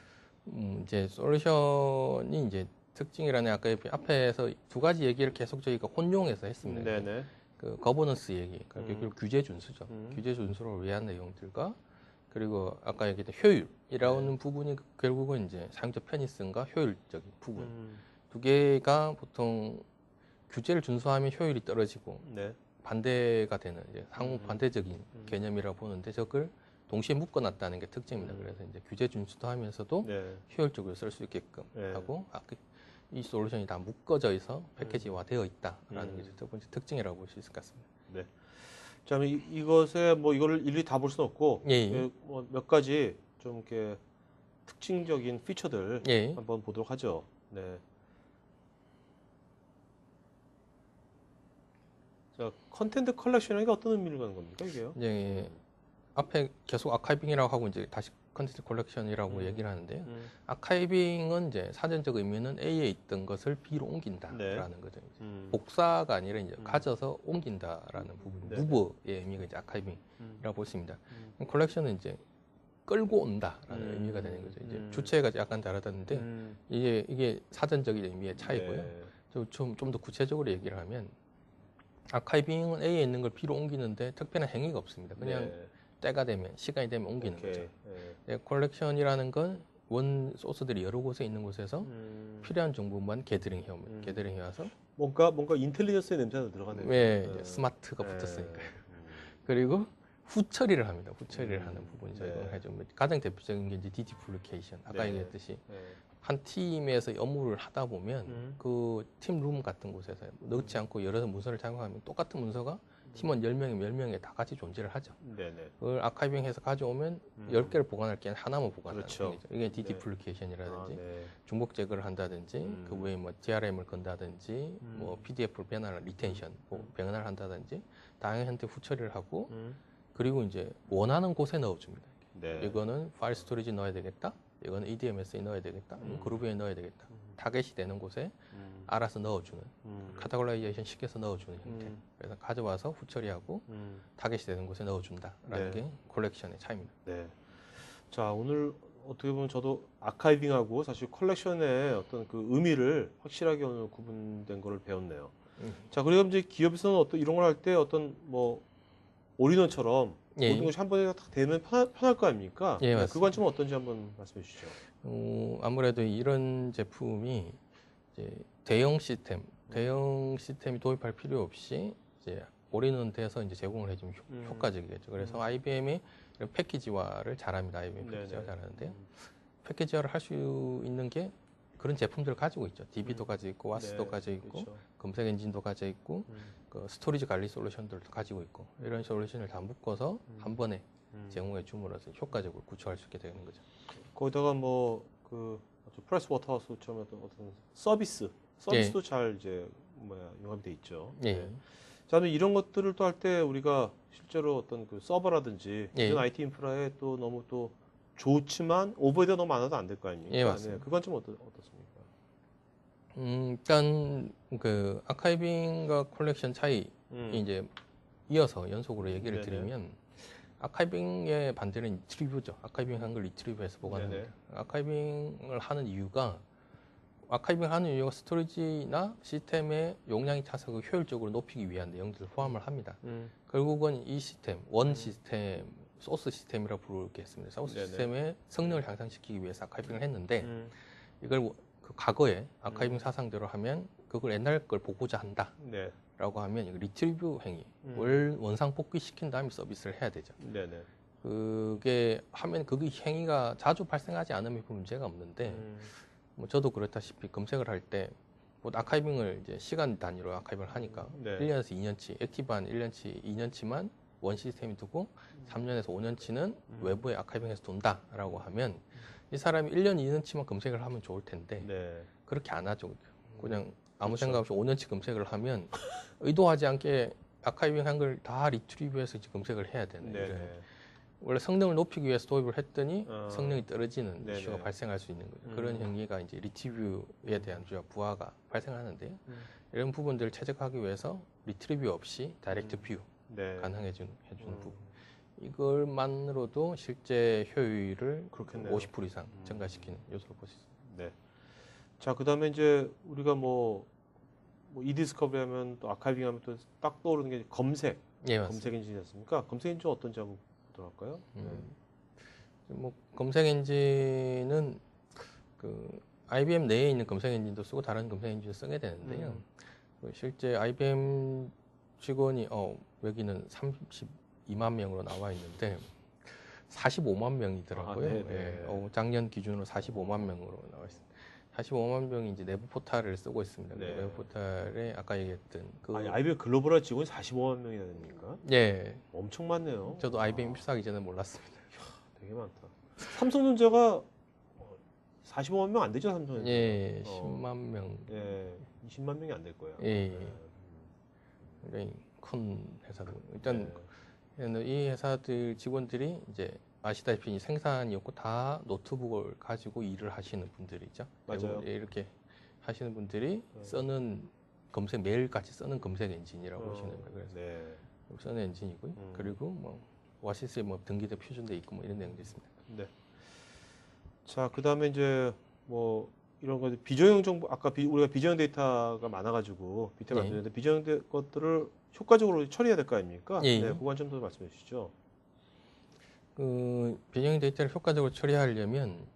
이제 솔루션이 이제 특징이라는 아까 앞에서 두 가지 얘기를 계속 저희가 혼용해서 했습니다. 네네. 그 거버넌스 얘기, 그러니까 규제 준수죠. 음. 규제 준수를 위한 내용들과 그리고 아까 얘기했던 효율이라는 부분이 결국은 이제 사용자 편의성과 효율적인 부분 두 개가 보통 규제를 준수하면 효율이 떨어지고 네. 반대가 되는 이제 상호 반대적인 개념이라고 보는데 저걸 동시에 묶어놨다는 게 특징입니다. 그래서 이제 규제 준수도 하면서도 네. 효율적으로 쓸 수 있게끔 네. 하고 이 솔루션이 다 묶어져 있어 패키지화 되어 있다라는 게 첫 번째 특징이라고 볼 수 있을 것 같습니다. 네. 자, 이것에 뭐 이거를 일일이 다 볼 수는 없고 예. 뭐몇 가지 좀 이렇게 특징적인 피처들 예. 한번 보도록 하죠. 네. 자, 컨텐트 컬렉션이 어떤 의미를 갖는 겁니까, 이게요? 이제 앞에 계속 아카이빙이라고 하고 이제 다시 컨텐트 컬렉션이라고 얘기를 하는데요. 아카이빙은 이제 사전적 의미는 A에 있던 것을 B로 옮긴다라는 네. 거죠. 이제 복사가 아니라 이제 가져서 옮긴다라는 부분, 네. 무브의 의미가 이제 아카이빙이라고 볼 수 있습니다. 컬렉션은 이제 끌고 온다라는 의미가 되는 거죠. 이제 주체가 약간 다르다는데 이게 사전적인 의미의 차이고요. 네. 좀 더 구체적으로 얘기를 하면 아카이빙은 A에 있는 걸 B로 옮기는데 특별한 행위가 없습니다. 그냥 네. 때가 되면 시간이 되면 옮기는 오케이. 거죠. 네. 네, 컬렉션이라는 건 원 소스들이 여러 곳에 있는 곳에서 필요한 정보만 게더링해 와서 뭔가 인텔리전스의 냄새가 들어가네요. 왜 스마트가 붙었으니까. 네. 그리고 후처리를 합니다. 후처리를 하는 부분이죠. 네. 이건 하죠. 가장 대표적인 게 이제 디듀플리케이션. 아까 네. 얘기했듯이 네. 한 팀에서 업무를 하다 보면 그 팀 룸 같은 곳에서 넣지 않고 여러 문서를 작용하면 똑같은 문서가 팀원 10명이 10명이 다 같이 존재를 하죠. 네네. 그걸 아카이빙해서 가져오면 10개를 보관할 게 하나만 보관하는 그렇죠. 거죠. 이게 디듀플리케이션이라든지 네. 중복 제거를 한다든지 그 외에 뭐 DRM을 건다든지 뭐 PDF를 변환을 리텐션, 변환을 한다든지 다양한 형태 후처리를 하고 그리고 이제 원하는 곳에 넣어줍니다. 네. 이거는 파일 스토리지 넣어야 되겠다. 이거는 EDMS에 넣어야 되겠다. 그루브에 넣어야 되겠다. 타겟이 되는 곳에 알아서 넣어주는 카테고라이제이션 시켜서 넣어주는 형태. 그래서 가져와서 후처리하고 타겟이 되는 곳에 넣어준다라는 네. 게 컬렉션의 차이입니다. 네. 자, 오늘 어떻게 보면 저도 아카이빙하고 사실 컬렉션의 어떤 그 의미를 확실하게 오늘 구분된 거를 배웠네요. 자, 그리고 이제 기업에서는 어떤 이런 걸 할 때 어떤 뭐 올인원처럼 예. 모든 것이 한 번에 딱 되면 편할 거 아닙니까? 예, 네, 맞습니다. 그 관점은 어떤지 한번 말씀해 주시죠. 아무래도 이런 제품이 이제 대형 시스템이 도입할 필요 없이 이제 올인원 돼서 이제 제공을 해주면 효과적이겠죠. 그래서 IBM이 이런 패키지화를 잘합니다. IBM 패키지화 네네. 잘하는데요. 패키지화를 할 수 있는 게 그런 제품들을 가지고 있죠. DB도 가지고 있고, 와스도 네, 가지고 있고, 그렇죠. 검색 엔진도 가지고 있고, 그 스토리지 관리 솔루션들도 가지고 있고, 이런 솔루션을 다 묶어서 한 번에 제공해 줌으로써 효과적으로 구축할 수 있게 되는 거죠. 거기다가 뭐 그 프레스 워터하우스처럼 어떤 서비스도 잘 이제 융합이 돼 있죠. 예. 네. 자, 그럼 이런 것들을 또 할 때 우리가 실제로 어떤 그 서버라든지 예. 이런 IT 인프라에 또 너무 또 좋지만 오버헤드가 너무 많아도 안 될 거 아닙니까? 예, 맞습니다. 네, 그 관점은 어떻습니까? 일단 그 아카이빙과 컬렉션 차이 이제 이어서 연속으로 얘기를 네네. 드리면 아카이빙의 반대는 리트리브죠. 아카이빙 한 걸 리트리브해서 보관합니다. 네네. 아카이빙을 하는 이유가 스토리지나 시스템의 용량이 차서 그 효율적으로 높이기 위한 내용들을 포함을 합니다. 결국은 이 시스템, 시스템, 소스 시스템이라고 부르겠습니다. 소스 네네. 시스템의 성능을 향상시키기 위해서 아카이빙을 했는데 이걸 그 과거에 아카이빙 사상대로 하면 그걸 옛날 걸 보고자 한다. 네. 라고 하면 이거 리트리뷰 행위, 원상 복귀시킨 다음에 서비스를 해야 되죠. 네네. 그게 하면 그게 행위가 자주 발생하지 않으면 그 문제가 없는데 뭐 저도 그렇다시피 검색을 할 때 뭐 아카이빙을 이제 시간 단위로 아카이빙을 하니까 네. 1년에서 2년치, 액티브한 1년치, 2년치만 원 시스템이 두고 3년에서 5년치는 외부에 아카이빙해서 돈다라고 하면 이 사람이 1년, 2년치만 검색을 하면 좋을 텐데 네. 그렇게 안 하죠. 그냥 아무 그렇죠. 생각 없이 5년치 검색을 하면 의도하지 않게 아카이빙 한 걸 다 리트리브해서 이제 검색을 해야 되는 네네. 이런 원래 성능을 높이기 위해서 도입을 했더니 성능이 떨어지는 네네. 이슈가 발생할 수 있는 거죠. 그런 행위가 이제 리트리뷰에 대한 부하가 발생하는데요. 이런 부분들을 최적화하기 위해서 리트리뷰 없이 다이렉트 뷰 네. 가능해주는 부분. 이걸만으로도 실제 효율을 그렇겠네요. 50% 이상 증가시키는 요소로 볼 수 있습니다. 네. 자, 그 다음에 이제 우리가 뭐 이디스커버리 하면 또 아카이빙 하면 또 딱 떠오르는 게 검색. 예, 맞습니다. 검색 엔진이 었습니까? 검색 엔진 어떤지 한번 보도록 할까요? 뭐 검색 엔진은 그 IBM 내에 있는 검색 엔진도 쓰고 다른 검색 엔진도 쓰게 되는데요. 그 실제 IBM 직원이 여기는 32만 명으로 나와 있는데 45만 명이더라고요. 아, 네, 네. 작년 기준으로 45만 명으로 나와 있습니다. 45만 명이 이제 내부 포탈을 쓰고 있습니다. 네. 내부 포탈에 아까 얘기했던 아니, IBM 글로벌화 직원이 45만 명이나 됩니까? 예, 엄청 많네요. 저도 IBM 입사하기 전에 몰랐습니다. 되게 많다. 삼성전자가 45만 명 안 되죠, 삼성전자? 예, 10만 명. 예, 20만 명이 안 될 거예요. 예, 네. 굉장히 큰 회사들. 일단 네. 이 회사들 직원들이 이제 아시다시피 생산이 없고 다 노트북을 가지고 일을 하시는 분들이죠. 맞아요. 이렇게 하시는 분들이 쓰는 검색 매일같이 쓰는 검색 엔진이라고 보시면 됩니다. 그래서 네. 쓰는 엔진이고요. 그리고 뭐 오아시스에 뭐 등기도 표준돼 있고 뭐 이런 내용도 있습니다. 네. 자, 그다음에 이제 뭐 이런 거 비정형 정보 아까 우리가 비정형 데이터가 많아가지고 밑에 예. 말씀드렸는데 비정형 것들을 효과적으로 처리해야 될 거 아닙니까? 예. 네, 그 관점 도 말씀해 주시죠. 그 비정형 데이터를 효과적으로 처리하려면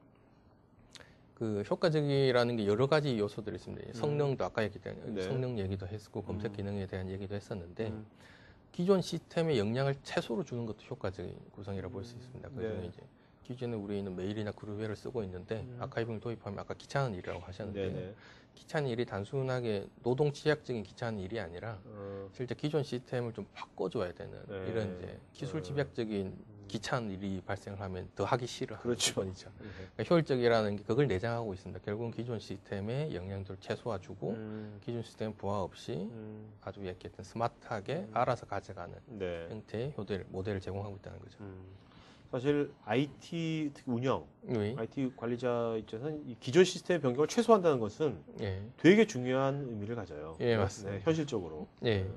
그 효과적이라는 게 여러 가지 요소들이 있습니다. 성능도 아까 얘기했던 네. 성능 얘기도 했었고 검색 기능에 대한 얘기도 했었는데 음. 기존 시스템의 역량을 최소로 주는 것도 효과적인 구성이라고 볼 수 있습니다. 그중에 네. 이제 기존에 우리는 메일이나 그룹웨어를 쓰고 있는데 아카이빙을 도입하면 아까 귀찮은 일이라고 하셨는데 네네. 귀찮은 일이 단순하게 노동 취약적인 귀찮은 일이 아니라 실제 기존 시스템을 좀 바꿔줘야 되는 네. 이런 이제 기술 집약적인 귀찮은 일이 발생을 하면 더 하기 싫어하는 그렇죠. 부분이죠. 네. 그러니까 효율적이라는 게 그걸 내장하고 있습니다. 결국은 기존 시스템의 영향들을 최소화주고 기존 시스템 부하 없이 아주 얘기했던 스마트하게 알아서 가져가는 네. 형태의 모델을 제공하고 있다는 거죠. 사실 IT 특히 운영, 네. IT 관리자 입장에서는 이 기존 시스템의 변경을 최소화한다는 것은 예. 되게 중요한 의미를 가져요. 예, 맞습니다. 네, 현실적으로. 예.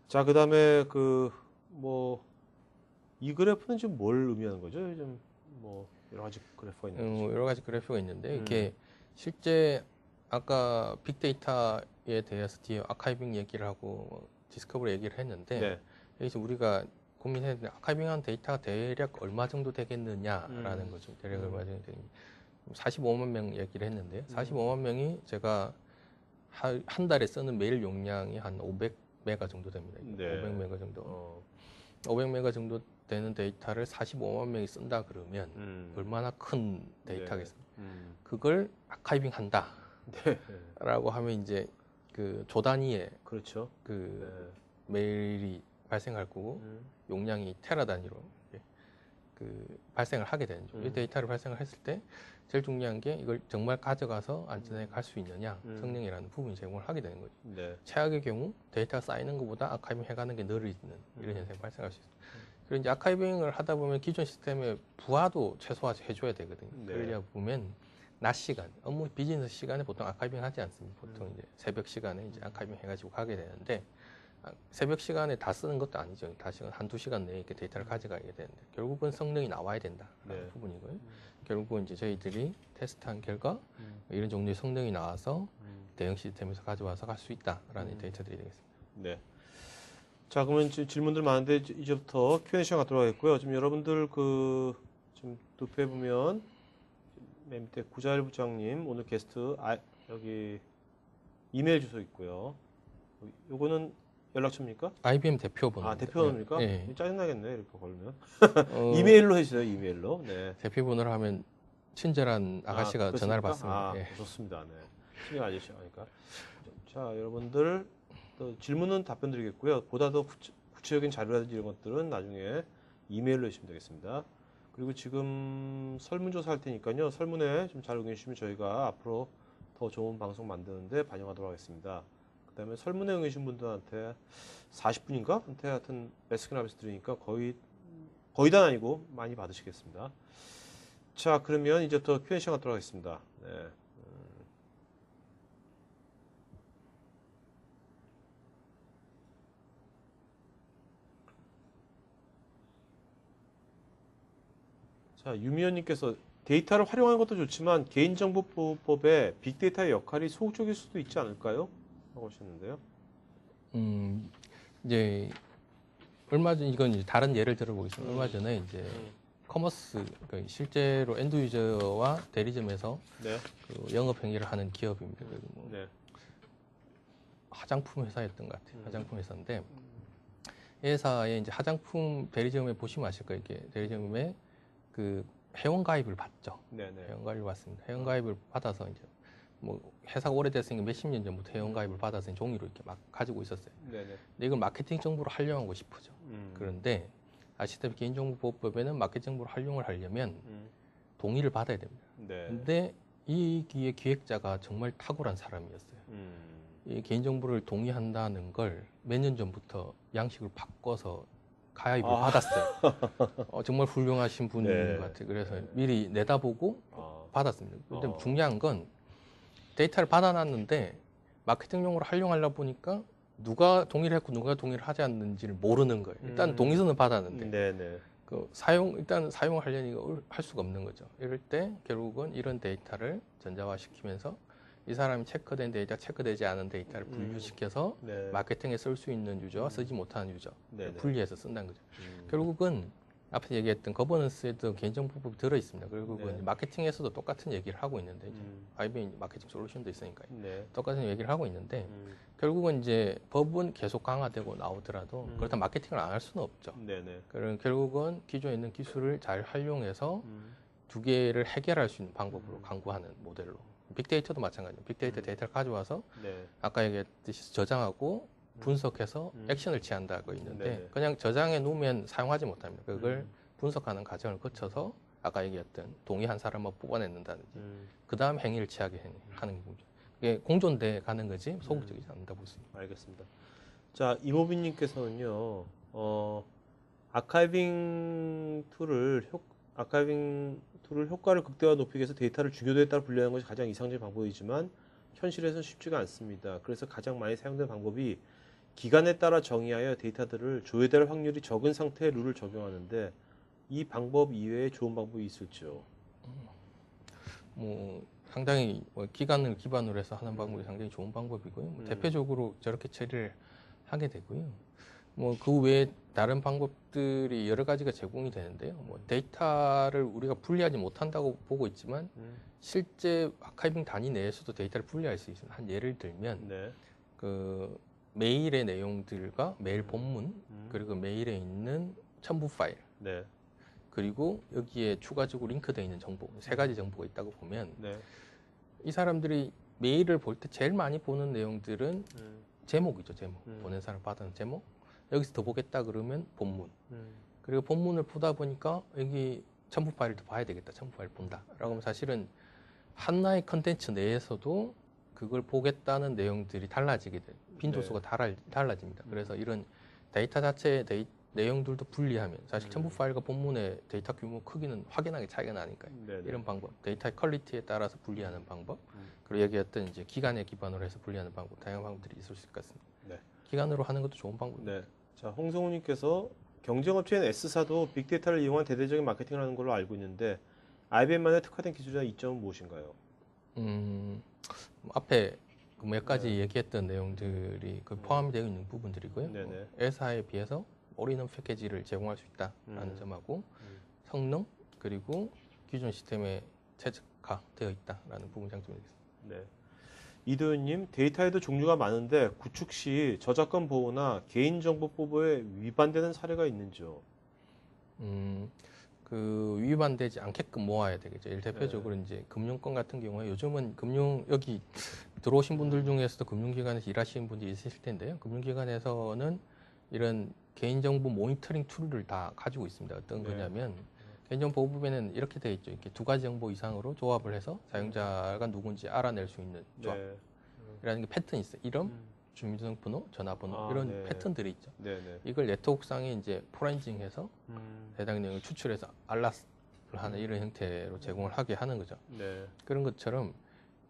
자, 그다음에 이 그래프는 지금 뭘 의미하는 거죠? 좀 뭐 여러 가지 그래프가 있는 거죠. 여러 가지 그래프가 있는데 이게 실제 아까 빅데이터에 대해서 뒤에 아카이빙 얘기를 하고 디스커버리 얘기를 했는데 네. 여기서 우리가 고민했는데 아카이빙한 데이터가 대략 얼마 정도 되겠느냐라는 거죠. 대략 얼마 정도 되겠냐. 45만 명 얘기를 했는데요. 45만 명이 제가 한 달에 쓰는 메일 용량이 한 500메가 정도 됩니다. 네. 500메가 정도. 500메가 정도 되는 데이터를 45만 명이 쓴다 그러면 얼마나 큰 데이터겠습니까? 그걸 아카이빙 한다. 네. 라고 하면 이제 그 조 단위의 그렇죠. 그 메일이 발생할 거고 용량이 테라 단위로 그 발생을 하게 되는 거죠. 이 데이터를 발생을 했을 때 제일 중요한 게 이걸 정말 가져가서 안전하게 갈 수 있느냐 성능이라는 부분이 제공을 하게 되는 거죠. 네. 최악의 경우 데이터가 쌓이는 것보다 아카이빙 해가는 게 느리는 이런 현상이 발생할 수 있습니다. 그리고 이제 아카이빙을 하다 보면 기존 시스템의 부하도 최소화해줘야 되거든요. 네. 그러려 보면 낮 시간, 업무 비즈니스 시간에 보통 아카이빙 하지 않습니다. 보통 이제 새벽 시간에 이제 아카이빙 해가지고 가게 되는데 새벽 시간에 다 쓰는 것도 아니죠. 다 시간 한두 시간 내에 이렇게 데이터를 가져가게 되는데 결국은 성능이 나와야 된다라는 네. 부분이고요. 결국은 이제 저희들이 테스트한 결과 이런 종류의 성능이 나와서 대형 시스템에서 가져와서 갈 수 있다라는 데이터들이 되겠습니다. 네. 자, 그러면 질문들 많은데 이제부터 Q&A 시간 갖도록 하겠고요. 지금 여러분들 지금 도표에 보면 맨 밑에 구자일 부장님 오늘 게스트 여기 이메일 주소 있고요. 요거는 연락처입니까? IBM 대표번호. 대표번호입니까? 네. 짜증나겠네 이렇게 걸면. 어, 이메일로 해주세요. 이메일로. 네. 대표번호를 하면 친절한 아가씨가 전화를 받습니다. 예. 좋습니다. 네. 친절 아저씨 하니까. 자, 여러분들 또 질문은 답변 드리겠고요. 보다 더 구체적인 자료라든지 이런 것들은 나중에 이메일로 해주시면 되겠습니다. 그리고 지금 설문조사 할 테니까요. 설문에 좀 잘 응해 주시면 저희가 앞으로 더 좋은 방송 만드는데 반영하도록 하겠습니다. 그 다음에 설문에 응해 주신 분들한테 40분인가? 한테 하여튼 매스크나비스 드리니까 거의 다 아니고 많이 받으시겠습니다. 자, 그러면 이제부터 Q&A 시간 갖도록 하겠습니다. 네. 자, 유미연님께서 데이터를 활용하는 것도 좋지만 개인정보보호법에 빅데이터의 역할이 소극적일 수도 있지 않을까요? 하고 하셨는데요. 이제 얼마 전 이건 이제 다른 예를 들어보겠습니다. 얼마 전에 이제 커머스 그러니까 실제로 엔드 유저와 대리점에서 네. 그 영업 행위를 하는 기업입니다. 뭐 네. 화장품 회사였던 것 같아요. 화장품 회사인데 회사의 이제 화장품 대리점에 보시면 아실 거예요. 이게 대리점에 그 회원 가입을 받죠. 네네. 회원 가입을 받습니다. 회원 가입을 받아서 이제 뭐 회사가 오래됐으니까 몇십 년 전부터 회원 가입을 받아서 종이로 이렇게 막 가지고 있었어요. 네네. 근데 이걸 마케팅 정보로 활용하고 싶어죠. 그런데 아시다시피 개인정보법에는 마케팅 정보를 활용을 하려면 동의를 받아야 됩니다. 네. 근데 이 기획자가 정말 탁월한 사람이었어요. 이 개인정보를 동의한다는 걸 몇 년 전부터 양식을 바꿔서 가입을 받았어요. 정말 훌륭하신 분인 네. 것 같아요. 그래서 미리 내다보고 받았습니다. 근데 중요한 건 데이터를 받아놨는데 마케팅용으로 활용하려 보니까 누가 동의를 했고 누가 동의를 하지 않는지를 모르는 거예요. 일단 동의서는 받았는데 네네. 일단 사용하려니 할 수가 없는 거죠. 이럴 때 결국은 이런 데이터를 전자화시키면서 이 사람이 체크된 데이터, 체크되지 않은 데이터를 분류시켜서 네. 마케팅에 쓸 수 있는 유저와 쓰지 못하는 유저 네네. 분리해서 쓴다는 거죠. 결국은 앞에 얘기했던 거버넌스에도 개인정보법이 들어있습니다. 결국은 네. 마케팅에서도 똑같은 얘기를 하고 있는데 IBM 마케팅 솔루션도 있으니까요. 네. 똑같은 얘기를 하고 있는데 결국은 이제 법은 계속 강화되고 나오더라도 그렇다면 마케팅을 안 할 수는 없죠. 네네. 그럼 결국은 기존에 있는 기술을 잘 활용해서 두 개를 해결할 수 있는 방법으로 강구하는 모델로. 빅데이터도 마찬가지예요. 빅데이터 데이터를 가져와서 네. 아까 얘기했듯이 저장하고 분석해서 액션을 취한다고 있는데 네네. 그냥 저장해 놓으면 사용하지 못합니다. 그걸 분석하는 과정을 거쳐서 아까 얘기했던 동의한 사람을 뽑아내는다든지 그 다음 행위를 취하게 하는 거죠. 이게 공존돼 가는 거지 소극적이지 않는다 볼 수 있습니다. 알겠습니다. 자, 이모빈님께서는요, 아카이빙 툴을 효과를 극대화 높이기 위해서 데이터를 주교도에 따라 분류하는 것이 가장 이상적인 방법이지만 현실에서는 쉽지가 않습니다. 그래서 가장 많이 사용되는 방법이 기간에 따라 정의하여 데이터들을 조회될 확률이 적은 상태의 룰을 적용하는데 이 방법 이외에 좋은 방법이 있을지요? 뭐 상당히 기간을 기반으로 해서 하는 방법이 상당히 좋은 방법이고요. 대표적으로 저렇게 처리를 하게 되고요. 뭐 그 외에 다른 방법들이 여러 가지가 제공이 되는데요. 뭐 데이터를 우리가 분리하지 못한다고 보고 있지만 실제 아카이빙 단위 내에서도 데이터를 분리할 수 있습니다. 한 예를 들면 네. 그 메일의 내용들과 메일 본문 그리고 메일에 있는 첨부 파일 네. 그리고 여기에 추가적으로 링크되어 있는 정보 세 가지 정보가 있다고 보면 네. 이 사람들이 메일을 볼 때 제일 많이 보는 내용들은 제목이죠. 제목. 보낸 사람 받은 제목. 여기서 더 보겠다 그러면 본문. 그리고 본문을 보다 보니까 여기 첨부 파일을 더 봐야 되겠다. 첨부 파일 본다. 라고 하면 사실은 하나의 컨텐츠 내에서도 그걸 보겠다는 내용들이 달라지게 돼요. 빈도수가 달라집니다. 그래서 이런 데이터 자체의 내용들도 분리하면 사실 첨부 파일과 본문의 데이터 규모 크기는 확연하게 차이가 나니까요. 네네. 이런 방법, 데이터의 퀄리티에 따라서 분리하는 방법, 그리고 얘기했던 이제 기간에 기반으로 해서 분리하는 방법, 다양한 방법들이 있을 수 있을 것 같습니다. 네. 기간으로 하는 것도 좋은 방법입니다. 네. 자, 홍성우님께서 경쟁업체인 S사도 빅데이터를 이용한 대대적인 마케팅을 하는 걸로 알고 있는데 IBM만의 특화된 기술이나 이점은 무엇인가요? 앞에 몇 가지 얘기했던 내용들이 포함이 되어 있는 부분들이고요. 네네. S사에 비해서 올인원 패키지를 제공할 수 있다라는 점하고 성능 그리고 기존 시스템에 최적화되어 있다라는 부분 장점이 되겠습니다. 네. 이도현님, 데이터에도 종류가 많은데 구축 시 저작권 보호나 개인정보 보호에 위반되는 사례가 있는지요? 그 위반되지 않게끔 모아야 되겠죠. 대표적으로 이제 금융권 같은 경우에 요즘은 여기 들어오신 분들 중에서도 금융기관에서 일하시는 분들이 있으실 텐데요. 금융기관에서는 이런 개인정보 모니터링 툴을 다 가지고 있습니다. 어떤 거냐면 개인정보 보호법에는 이렇게 되어 있죠. 이렇게 두 가지 정보 이상으로 조합을 해서 사용자가 누군지 알아낼 수 있는 조합이라는 게 패턴이 있어요. 이름, 주민등록번호, 전화번호 이런 패턴들이 있죠. 네네. 이걸 네트워크상에 이제 포렌징해서 해당 내용을 추출해서 알라스를 하는 이런 형태로 제공을 하게 하는 거죠. 네. 그런 것처럼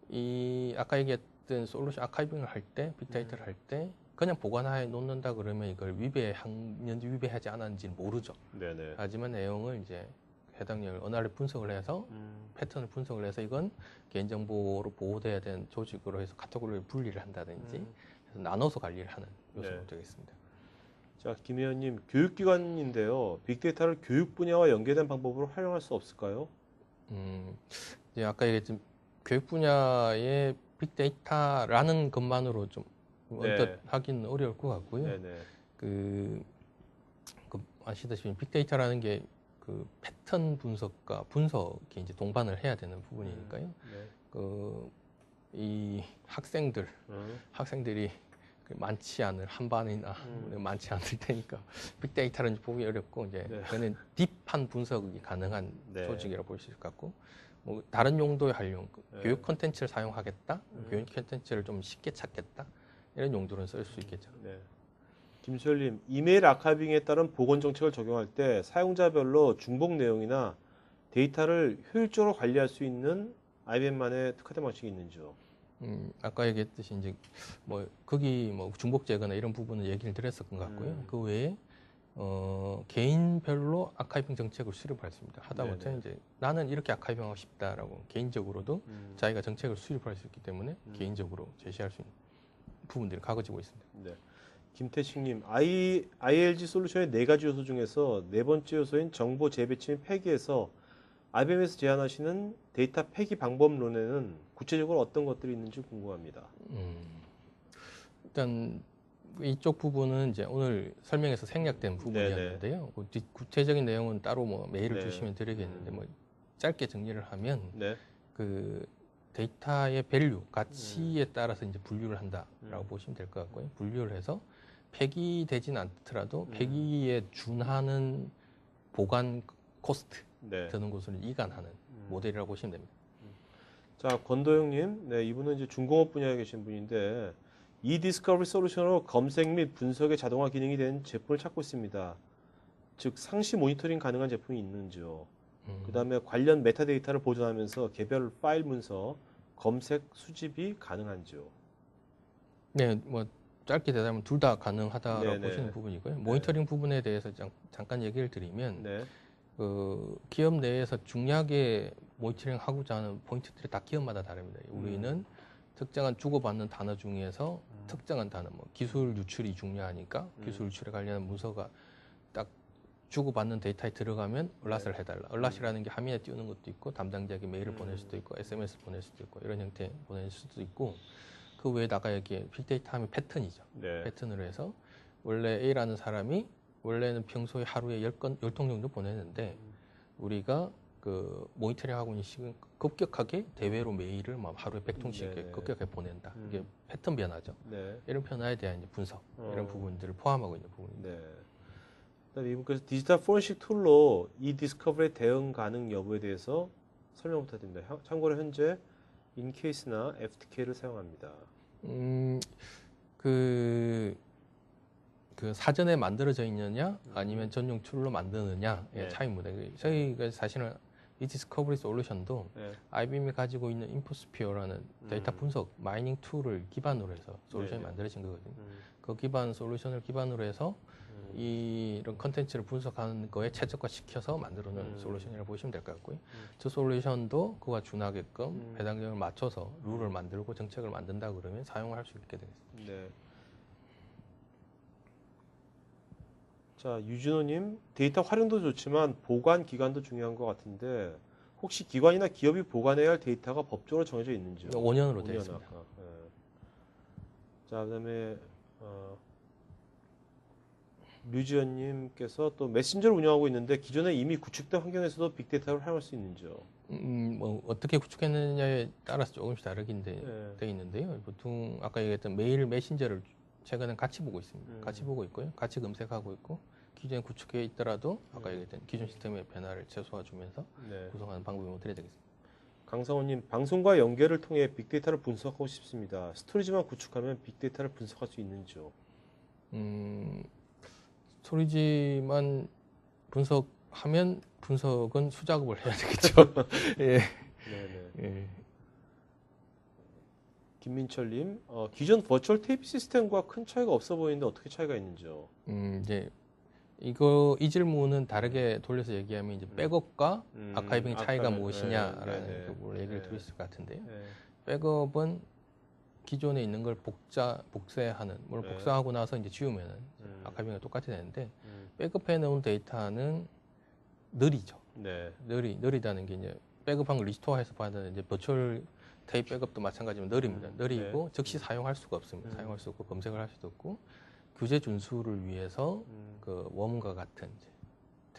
이 아까 얘기했던 솔루션 아카이빙을 할 때, 빅데이터를 할 때 그냥 보관해 놓는다 그러면 이걸 위배했는지 위배하지 않았는지는 모르죠. 네네. 하지만 내용을 이제 해당 내용을 언어를 분석을 해서 패턴을 분석을 해서 이건 개인정보로 보호돼야 되는 조직으로 해서 카테고리를 분리를 한다든지 해서 나눠서 관리를 하는 요소가 되겠습니다. 자, 김 의원님, 교육기관인데요. 빅데이터를 교육 분야와 연계된 방법으로 활용할 수 없을까요? 이제 아까 얘기했던 교육 분야의 빅데이터라는 것만으로 좀 언뜻 하기는 어려울 것 같고요. 네네. 그 아시다시피 빅데이터라는 게 그 패턴 분석과 분석이 이제 동반을 해야 되는 부분이니까요. 네. 이 학생들이 많지 않을 한 반이나 많지 않을 테니까 빅데이터는 보기 어렵고 이제 네. 그거는 딥한 분석이 가능한 네. 조직이라고 볼 수 있을 것 같고 뭐 다른 용도에 활용 네. 교육 콘텐츠를 사용하겠다 교육 콘텐츠를 좀 쉽게 찾겠다 이런 용도로는 쓸 수 있겠죠. 네. 김수열님, 이메일 아카이빙에 따른 보건 정책을 적용할 때 사용자별로 중복 내용이나 데이터를 효율적으로 관리할 수 있는 IBM만의 특화된 방식이 있는지요? 아까 얘기했듯이 이제 뭐 거기 뭐 중복제거나 이런 부분은 얘기를 드렸었던 것 같고요. 그 외에 개인별로 아카이빙 정책을 수립할 수 있습니다. 하다못해 네네. 이제 나는 이렇게 아카이빙하고 싶다라고 개인적으로도 자기가 정책을 수립할 수 있기 때문에 개인적으로 제시할 수 있는 부분들이 가거지고 있습니다. 네. 김태식님, ILG 솔루션의 4가지 요소 중에서 네 번째 요소인 정보 재배치 및 폐기에서 IBM에서 제안하시는 데이터 폐기 방법론에는 구체적으로 어떤 것들이 있는지 궁금합니다. 일단 이쪽 부분은 이제 오늘 설명에서 생략된 부분이었는데요. 구체적인 내용은 따로 뭐 메일을 네. 주시면 드리겠는데 뭐 짧게 정리를 하면 네. 그 데이터의 밸류, 가치에 따라서 이제 분류를 한다라고 보시면 될 것 같고요. 분류를 해서 폐기되진 않더라도 폐기에 준하는 보관 코스트 네. 드는 곳을 이간하는 모델이라고 보시면 됩니다. 자, 권도영님, 네, 이분은 이제 중공업 분야에 계신 분인데 eDiscovery 솔루션으로 검색 및 분석의 자동화 기능이 된 제품을 찾고 있습니다. 즉 상시 모니터링 가능한 제품이 있는지요? 그다음에 관련 메타데이터를 보존하면서 개별 파일 문서, 검색, 수집이 가능한지요? 네, 뭐 짧게 대답하면 둘 다 가능하다라고 네네. 보시는 부분이고요. 모니터링 부분에 대해서 잠깐 얘기를 드리면 네. 그 기업 내에서 중요하게 모니터링 하고자 하는 포인트들이 다 기업마다 다릅니다. 우리는 특정한 주고받는 단어 중에서 특정한 단어, 뭐 기술 유출이 중요하니까 기술 유출에 관련한 문서가 딱 주고받는 데이터에 들어가면 얼랏을 해달라. 얼랏이라는 게 화면에 띄우는 것도 있고 담당자에게 메일을 보낼 수도 있고 SMS 보낼 수도 있고 이런 형태 보낼 수도 있고 그 외에 아까 여기 빅데이터 하면 패턴이죠. 네. 패턴으로 해서 원래 A라는 사람이 원래는 평소에 하루에 10통 정도 보내는데 우리가 그 모니터링 하고 있는 시간 급격하게 대외로 메일을 막 하루에 100통씩 네네. 급격하게 보낸다. 이게 패턴 변화죠. 네. 이런 변화에 대한 이제 분석 이런 부분들을 포함하고 있는 부분입니다. 네. 그다음에 이분께서 디지털 포렌식 툴로 eDiscovery 대응 가능 여부에 대해서 설명 부탁드립니다. 참고로 현재 인케이스나 FTK를 사용합니다. 그 사전에 만들어져 있느냐 아니면 전용 툴로 만드느냐의 네. 차이입니다. 저희가 사실은 이 디스커버리 솔루션도 네. IBM이 가지고 있는 인포스피어라는 데이터 분석 마이닝 툴을 기반으로 해서 솔루션이 네. 만들어진 거거든요. 그 기반 솔루션을 기반으로 해서 이런 컨텐츠를 분석하는 거에 최적화시켜서 만들어 놓은 솔루션이라고 보시면 될 것 같고요. 저 솔루션도 그와 준하게끔 해당점을 맞춰서 룰을 만들고 정책을 만든다 그러면 사용할 수 있게 되겠습니다. 네. 자, 유진호님, 데이터 활용도 좋지만 보관 기간도 중요한 것 같은데 혹시 기관이나 기업이 보관해야 할 데이터가 법적으로 정해져 있는지요? 5년으로 5년 되어 있습니다. 아까. 네. 자, 그다음에 류지연님께서 또 메신저를 운영하고 있는데 기존에 이미 구축된 환경에서도 빅데이터를 활용할 수 있는지요? 뭐 어떻게 구축했느냐에 따라서 조금씩 다르긴 돼 있는데요. 보통 아까 얘기했던 메일 메신저를 최근에 같이 보고 있습니다. 같이 보고 있고요. 같이 검색하고 있고 기존에 구축해 있더라도 아까 얘기했던 기존 시스템의 변화를 최소화주면서 네. 구성하는 방법이 뭐 드려야 되겠습니다. 강성호님, 방송과 연결을 통해 빅데이터를 분석하고 싶습니다. 스토리지만 구축하면 빅데이터를 분석할 수 있는지요? 스토리지만 분석하면 분석은 수작업을 해야 되겠죠. 예. 네네. 예. 김민철님, 기존 버추얼 테이프 시스템과 큰 차이가 없어 보이는데 어떻게 차이가 있는지요? 이제 이 질문은 다르게 돌려서 얘기하면 이제 백업과 아카이빙의 차이가 무엇이냐라는 네네. 부분을 얘기를 드릴 수 같은데요. 네. 백업은 기존에 있는 걸 복사하는, 뭘 네. 복사하고 나서 이제 지우면은 아카이빙이 똑같이 되는데 백업해 놓은 데이터는 느리죠. 네. 느리다는 게 이제 백업한 걸 리스토어해서 받는 이제 버추얼 테이프 백업도 마찬가지면 느립니다. 느리고 즉시 사용할 수가 없습니다. 사용할 수 없고 검색을 할 수도 없고 규제 준수를 위해서 그 웜과 같은 이제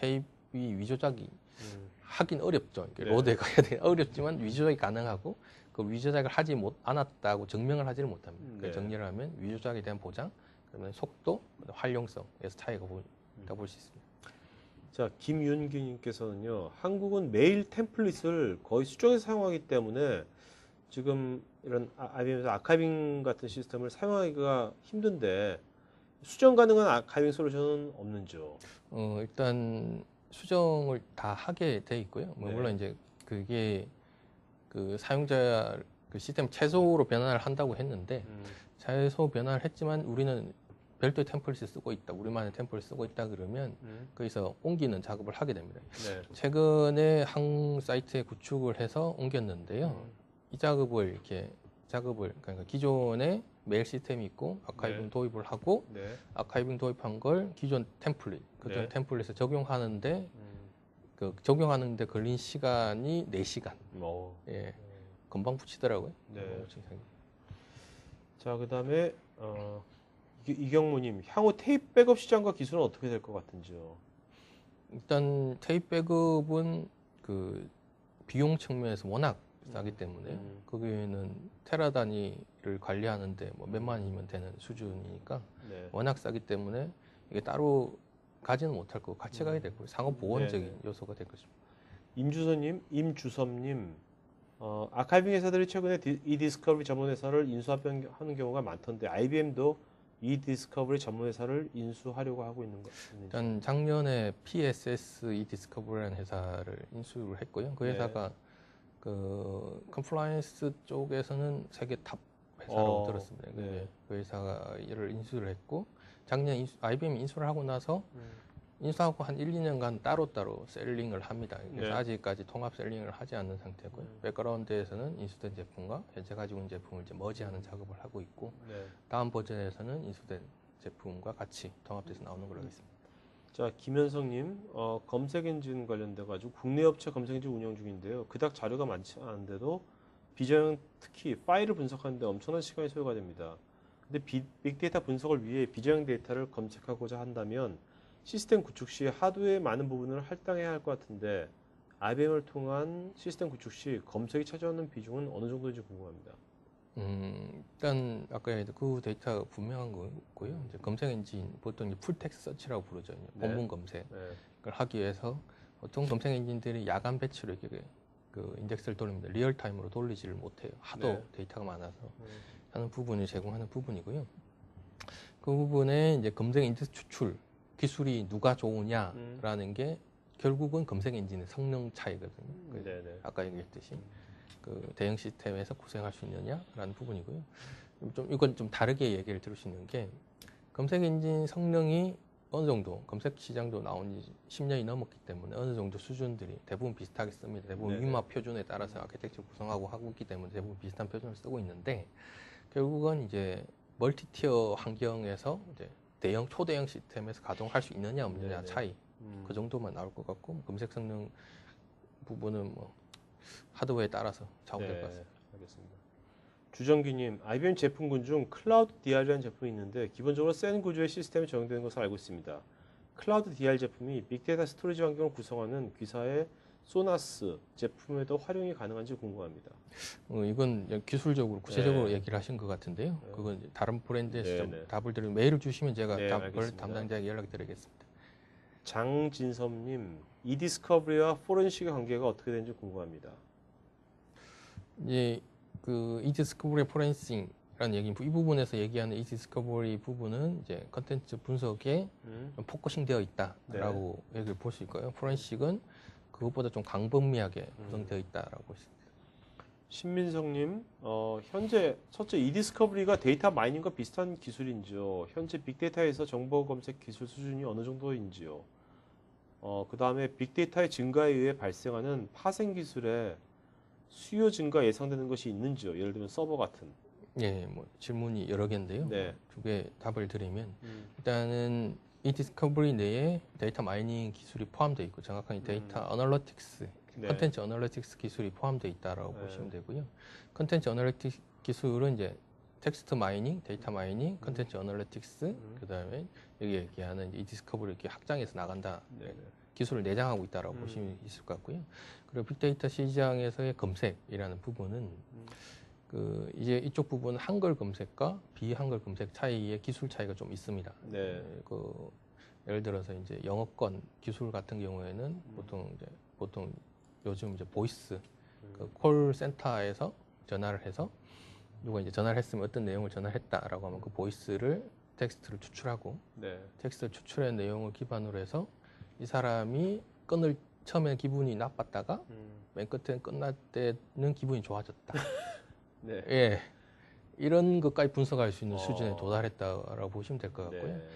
테이프 위조작이 하긴 어렵죠. 이게 네. 로드에 가야 돼 어렵지만 위조작이 가능하고 그 위조작을 하지 않았다고 증명을 하지를 못합니다. 네. 정리를 하면 위조작에 대한 보장, 그러면 속도, 활용성에서 차이가 보인다 볼 수 있습니다. 자, 김윤기님께서는요, 한국은 메일 템플릿을 거의 수정해서 사용하기 때문에 지금 이런 IBM에서 아카이빙 같은 시스템을 사용하기가 힘든데 수정 가능한 아카이빙 솔루션은 없는지요? 일단 수정을 다 하게 돼 있고요. 네. 물론 이제 그게 그 사용자 그 시스템 최소로 변환을 한다고 했는데 최소 변환을 했지만 우리는 별도의 템플릿을 쓰고 있다, 우리만의 템플릿을 쓰고 있다 그러면 거기서 옮기는 작업을 하게 됩니다. 네. 최근에 한 사이트에 구축을 해서 옮겼는데요. 이 작업을 그러니까 기존에 메일 시스템이 있고 아카이빙 네. 도입을 하고 네. 아카이빙 도입한 걸 기존 템플릿, 네. 템플릿에 적용하는데 그 적용하는데 걸린 시간이 4시간. 예, 금방 붙이더라고요. 네. 자, 그다음에 이경무님, 향후 테이프 백업 시장과 기술은 어떻게 될 것 같은지요? 일단 테이프 백업은 그 비용 측면에서 워낙 싸기 때문에 거기에는 테라 단위를 관리하는데 뭐 몇만 원이면 되는 수준이니까 네. 워낙 싸기 때문에 이게 따로 가지는 못할 거고 같이 가야 될 거고 상호 보완적인 네네. 요소가 될 것입니다. 임주섭님, 아카이빙 회사들이 최근에 이디스커버리 전문 회사를 인수하는 경우가 많던데 IBM도 이디스커버리 전문 회사를 인수하려고 하고 있는 것 같습니다. 일단 작년에 PSS 이디스커버리라는 회사를 인수를 했고요. 그 네. 회사가 그 컴플라이언스 쪽에서는 세계 탑 회사라고 들었습니다. 네. 그 회사가 이를 인수를 했고 작년 IBM 인수를 하고 나서 인수하고 한 1, 2년간 따로따로 셀링을 합니다. 그래서 네. 아직까지 통합 셀링을 하지 않는 상태고요. 백그라운드에서는 인수된 제품과 현재 가지고 있는 제품을 이제 머지하는 작업을 하고 있고 네. 다음 버전에서는 인수된 제품과 같이 통합돼서 나오는 걸로 알겠습니다. 자, 김현성님, 검색 엔진 관련돼 가지고 국내 업체 검색 엔진 운영 중인데요. 그닥 자료가 많지 않은데도 비저형 특히 파일을 분석하는데 엄청난 시간이 소요가 됩니다. 근데 빅데이터 분석을 위해 비저형 데이터를 검색하고자 한다면 시스템 구축 시 하드웨어의 많은 부분을 할당해야 할 것 같은데 IBM을 통한 시스템 구축 시 검색이 차지하는 비중은 어느 정도인지 궁금합니다. 일단 아까 얘기했던 그 데이터가 분명한 거고요. 이제 검색 엔진 보통 이제 풀텍스트 서치라고 부르죠. 네. 본문 검색을 네. 하기 위해서 보통 검색 엔진들이 야간 배치로 이렇게 그 인덱스를 돌립니다. 리얼 타임으로 돌리지를 못해요. 하도 네. 데이터가 많아서 하는 부분을 제공하는 부분이고요. 그 부분에 이제 검색 인덱스 추출 기술이 누가 좋으냐라는 게 결국은 검색 엔진의 성능 차이거든요. 네네. 아까 얘기했듯이 그 대형 시스템에서 고생할 수 있느냐라는 부분이고요. 이건 좀 다르게 얘기를 들을 수 있는 게 검색 엔진 성능이 어느 정도 검색 시장도 나온 지 10년이 넘었기 때문에 어느 정도 수준들이 대부분 비슷하게 씁니다. 대부분 네네. 위마 표준에 따라서 아키텍처 구성하고 하고 있기 때문에 대부분 비슷한 표준을 쓰고 있는데 결국은 이제 멀티티어 환경에서 이제 초대형 시스템에서 가동할 수 있느냐 없느냐 네네. 차이 그 정도만 나올 것 같고 검색 성능 부분은 뭐 하드웨어에 따라서 좌우될 것 같습니다. 알겠습니다. 주정기님, IBM 제품군 중 클라우드 DR이라는 제품이 있는데 기본적으로 센 구조의 시스템이 적용되는 것을 알고 있습니다. 클라우드 DR 제품이 빅데이터 스토리지 환경을 구성하는 귀사의 소나스 제품에도 활용이 가능한지 궁금합니다. 이건 기술적으로 구체적으로 네. 얘기를 하신 것 같은데요. 그건 이제 다른 브랜드에서 네, 좀 네. 답을 드리면 메일을 주시면 제가 네, 답을 알겠습니다. 담당자에게 연락드리겠습니다. 장진섭님, 이디스커버리와 포렌식의 관계가 어떻게 되는지 궁금합니다. 이제 그 이디스커버리 포렌싱이라는 얘기, 이 부분에서 얘기하는 이디스커버리 부분은 이제 컨텐츠 분석에 좀 포커싱 되어 있다라고 얘기를 볼 수 있고요. 포렌식은 그것보다 좀 광범위하게 구성되어 있다라고 볼 수 있습니다. 신민성님, 현재 첫째 이디스커버리가 데이터 마이닝과 비슷한 기술인지요? 현재 빅데이터에서 정보 검색 기술 수준이 어느 정도인지요? 그 다음에 빅데이터의 증가에 의해 발생하는 파생 기술의 수요 증가 예상되는 것이 있는지요? 예를 들면 서버 같은. 예, 뭐 질문이 여러 개인데요. 네. 두 개 답을 드리면 일단은 이 디스커버리 내에 데이터 마이닝 기술이 포함되어 있고 정확하게 데이터 어널리틱스, 네. 컨텐츠 어널리틱스 기술이 포함되어 있다라고 네. 보시면 되고요. 컨텐츠 어널리틱스 기술은 이제 텍스트 마이닝, 데이터 마이닝, 컨텐츠 어널리틱스, 그다음에 여기 얘기하는 이 디스커버리 이렇게 확장해서 나간다. 네. 기술을 내장하고 있다라고 보시면 있을 것 같고요. 그리고 빅데이터 시장에서의 검색이라는 부분은 그 이제 이쪽 부분은 한글 검색과 비한글 검색 차이의 기술 차이가 좀 있습니다. 네. 그 예를 들어서 이제 영어권 기술 같은 경우에는 보통 요즘 이제 보이스 그 콜센터에서 전화를 해서 누가 이제 전화를 했으면 어떤 내용을 전화했다라고 하면 그 보이스를 텍스트를 추출하고 네. 텍스트를 추출한 내용을 기반으로 해서 이 사람이 끊을 처음에 기분이 나빴다가 맨 끝에 끝날 때는 기분이 좋아졌다. 네. 예. 이런 것까지 분석할 수 있는 수준에 도달했다라고 보시면 될 것 같고요. 네.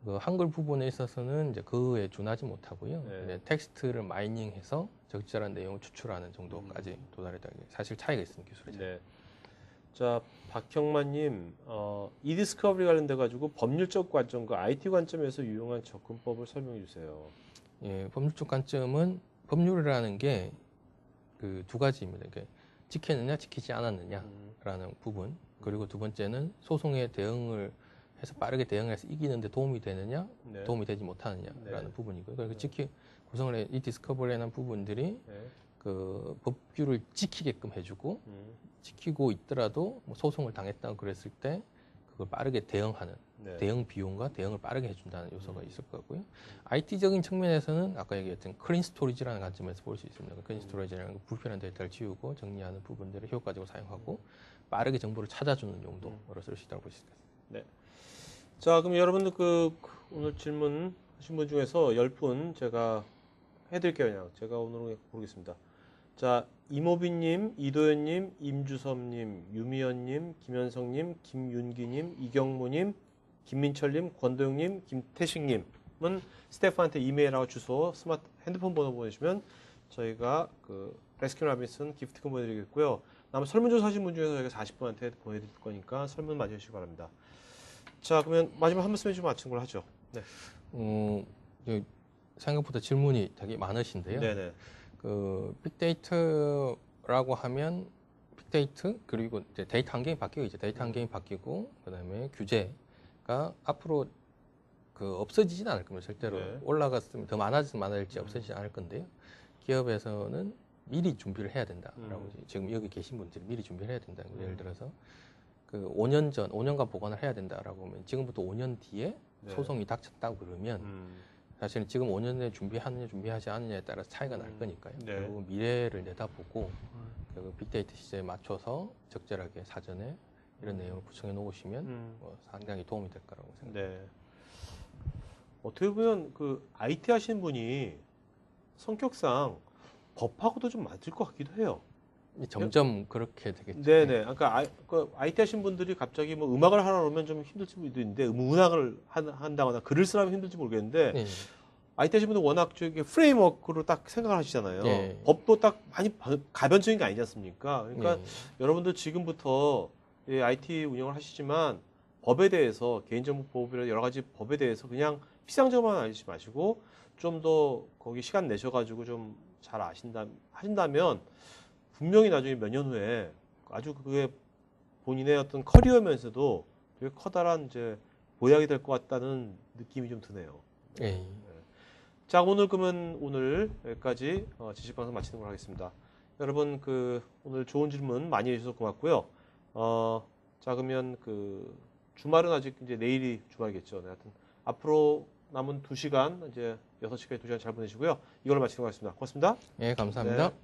그 한글 부분에 있어서는 이제 그에 준하지 못하고요. 네. 이제 텍스트를 마이닝해서 적절한 내용을 추출하는 정도까지 도달했다. 사실 차이가 있습니다. 기술의 차이. 네. 자, 박형만님, 이디스커버리 관련돼 가지고 법률적 관점과 IT 관점에서 유용한 접근법을 설명해 주세요. 예, 법률적 관점은 법률이라는 게 그 두 가지입니다. 이게 지켰느냐, 지키지 않았느냐라는 부분. 그리고 두 번째는 소송에 대응을 해서 빠르게 대응해서 이기는데 도움이 되느냐, 네. 도움이 되지 못하느냐라는 네. 부분이고요. 그리고 구성을 해, 이 디스커버리라는 부분들이 네. 그 법규를 지키게끔 해주고 지키고 있더라도 뭐 소송을 당했다고 그랬을 때 그걸 빠르게 대응하는 네. 대응 비용과 대응을 빠르게 해준다는 요소가 있을 것 같고요. IT적인 측면에서는 아까 얘기했던 클린 스토리지라는 관점에서 볼 수 있습니다. 클린 스토리지라는 건 불필요한 데이터를 지우고 정리하는 부분들을 효과적으로 사용하고 빠르게 정보를 찾아주는 용도로 쓸 수 있다고 볼 수 있습니다. 네. 자, 그럼 여러분들 오늘 질문 하신 분 중에서 10분 제가 해드릴게요. 그냥 제가 오늘 고르겠습니다. 자, 이모빈님, 이도현님, 임주섭님, 유미연님, 김현성님, 김윤기님, 이경무님, 김민철님, 권도영님, 김태식님은 스태프한테 이메일하고 주소, 스마트 핸드폰 번호 보내주시면 저희가 그 베스킨 라빈슨 기프트콘 보내드리겠고요. 남은 설문조사 하신 분 중에서 저희가 40분한테 보내드릴 거니까 설문 많이 해주시기 바랍니다. 자, 그러면 마지막 한 말씀 해주시면 마친 걸로 하죠. 네. 생각보다 질문이 되게 많으신데요. 네네. 그 빅데이터라고 하면 빅데이터 그리고 이제 데이터 환경이 바뀌고 이제 데이터 환경이 바뀌고 그다음에 규제가 앞으로 그 없어지진 않을 겁니다. 절대로 네. 올라갔으면 더 많아질지 없어지지 않을 건데요. 기업에서는 미리 준비를 해야 된다라고 지금 여기 계신 분들이 미리 준비를 해야 된다는 거예요. 예를 들어서 그 5년간 보관을 해야 된다라고 하면 지금부터 5년 뒤에 네. 소송이 닥쳤다고 그러면 사실은 지금 5년 내에 준비하느냐 준비하지 않느냐에 따라서 차이가 날 거니까요. 네. 결국은 미래를 내다보고 결국 빅데이터 시대에 맞춰서 적절하게 사전에 이런 내용을 구성해 놓으시면 뭐 상당히 도움이 될 거라고 생각합니다. 네. 어떻게 보면 그 IT 하시는 분이 성격상 법하고도 좀 맞을 것 같기도 해요. 점점 그렇게 되겠죠. 네네. 그러니까 IT 하신 분들이 갑자기 뭐 음악을 하러 오면 좀 힘들 수도 있는데 문학을 한다거나 글을 쓰라면 힘들지 모르겠는데 네. IT 하신 분들 워낙 저기 프레임워크로 딱 생각을 하시잖아요. 네. 법도 딱 많이 가변적인 게 아니지 않습니까? 그러니까 네. 여러분들 지금부터 IT 운영을 하시지만 법에 대해서 개인정보보호법이나 여러 가지 법에 대해서 그냥 피상적으로만 알지 마시고 좀 더 거기 시간 내셔가지고 좀 잘 하신다면 분명히 나중에 몇 년 후에 아주 그게 본인의 어떤 커리어면서도 되게 커다란 이제 보약이 될 것 같다는 느낌이 좀 드네요. 네. 자, 오늘 여기까지 지식방송 마치는 걸로 하겠습니다. 여러분 오늘 좋은 질문 많이 해주셔서 고맙고요. 자, 그러면 주말은 아직 이제 내일이 주말이겠죠. 네, 하여튼 앞으로 남은 2시간 이제 6시까지 2시간 잘 보내시고요. 이걸로 마치는 것 같습니다. 고맙습니다. 예, 감사합니다. 네.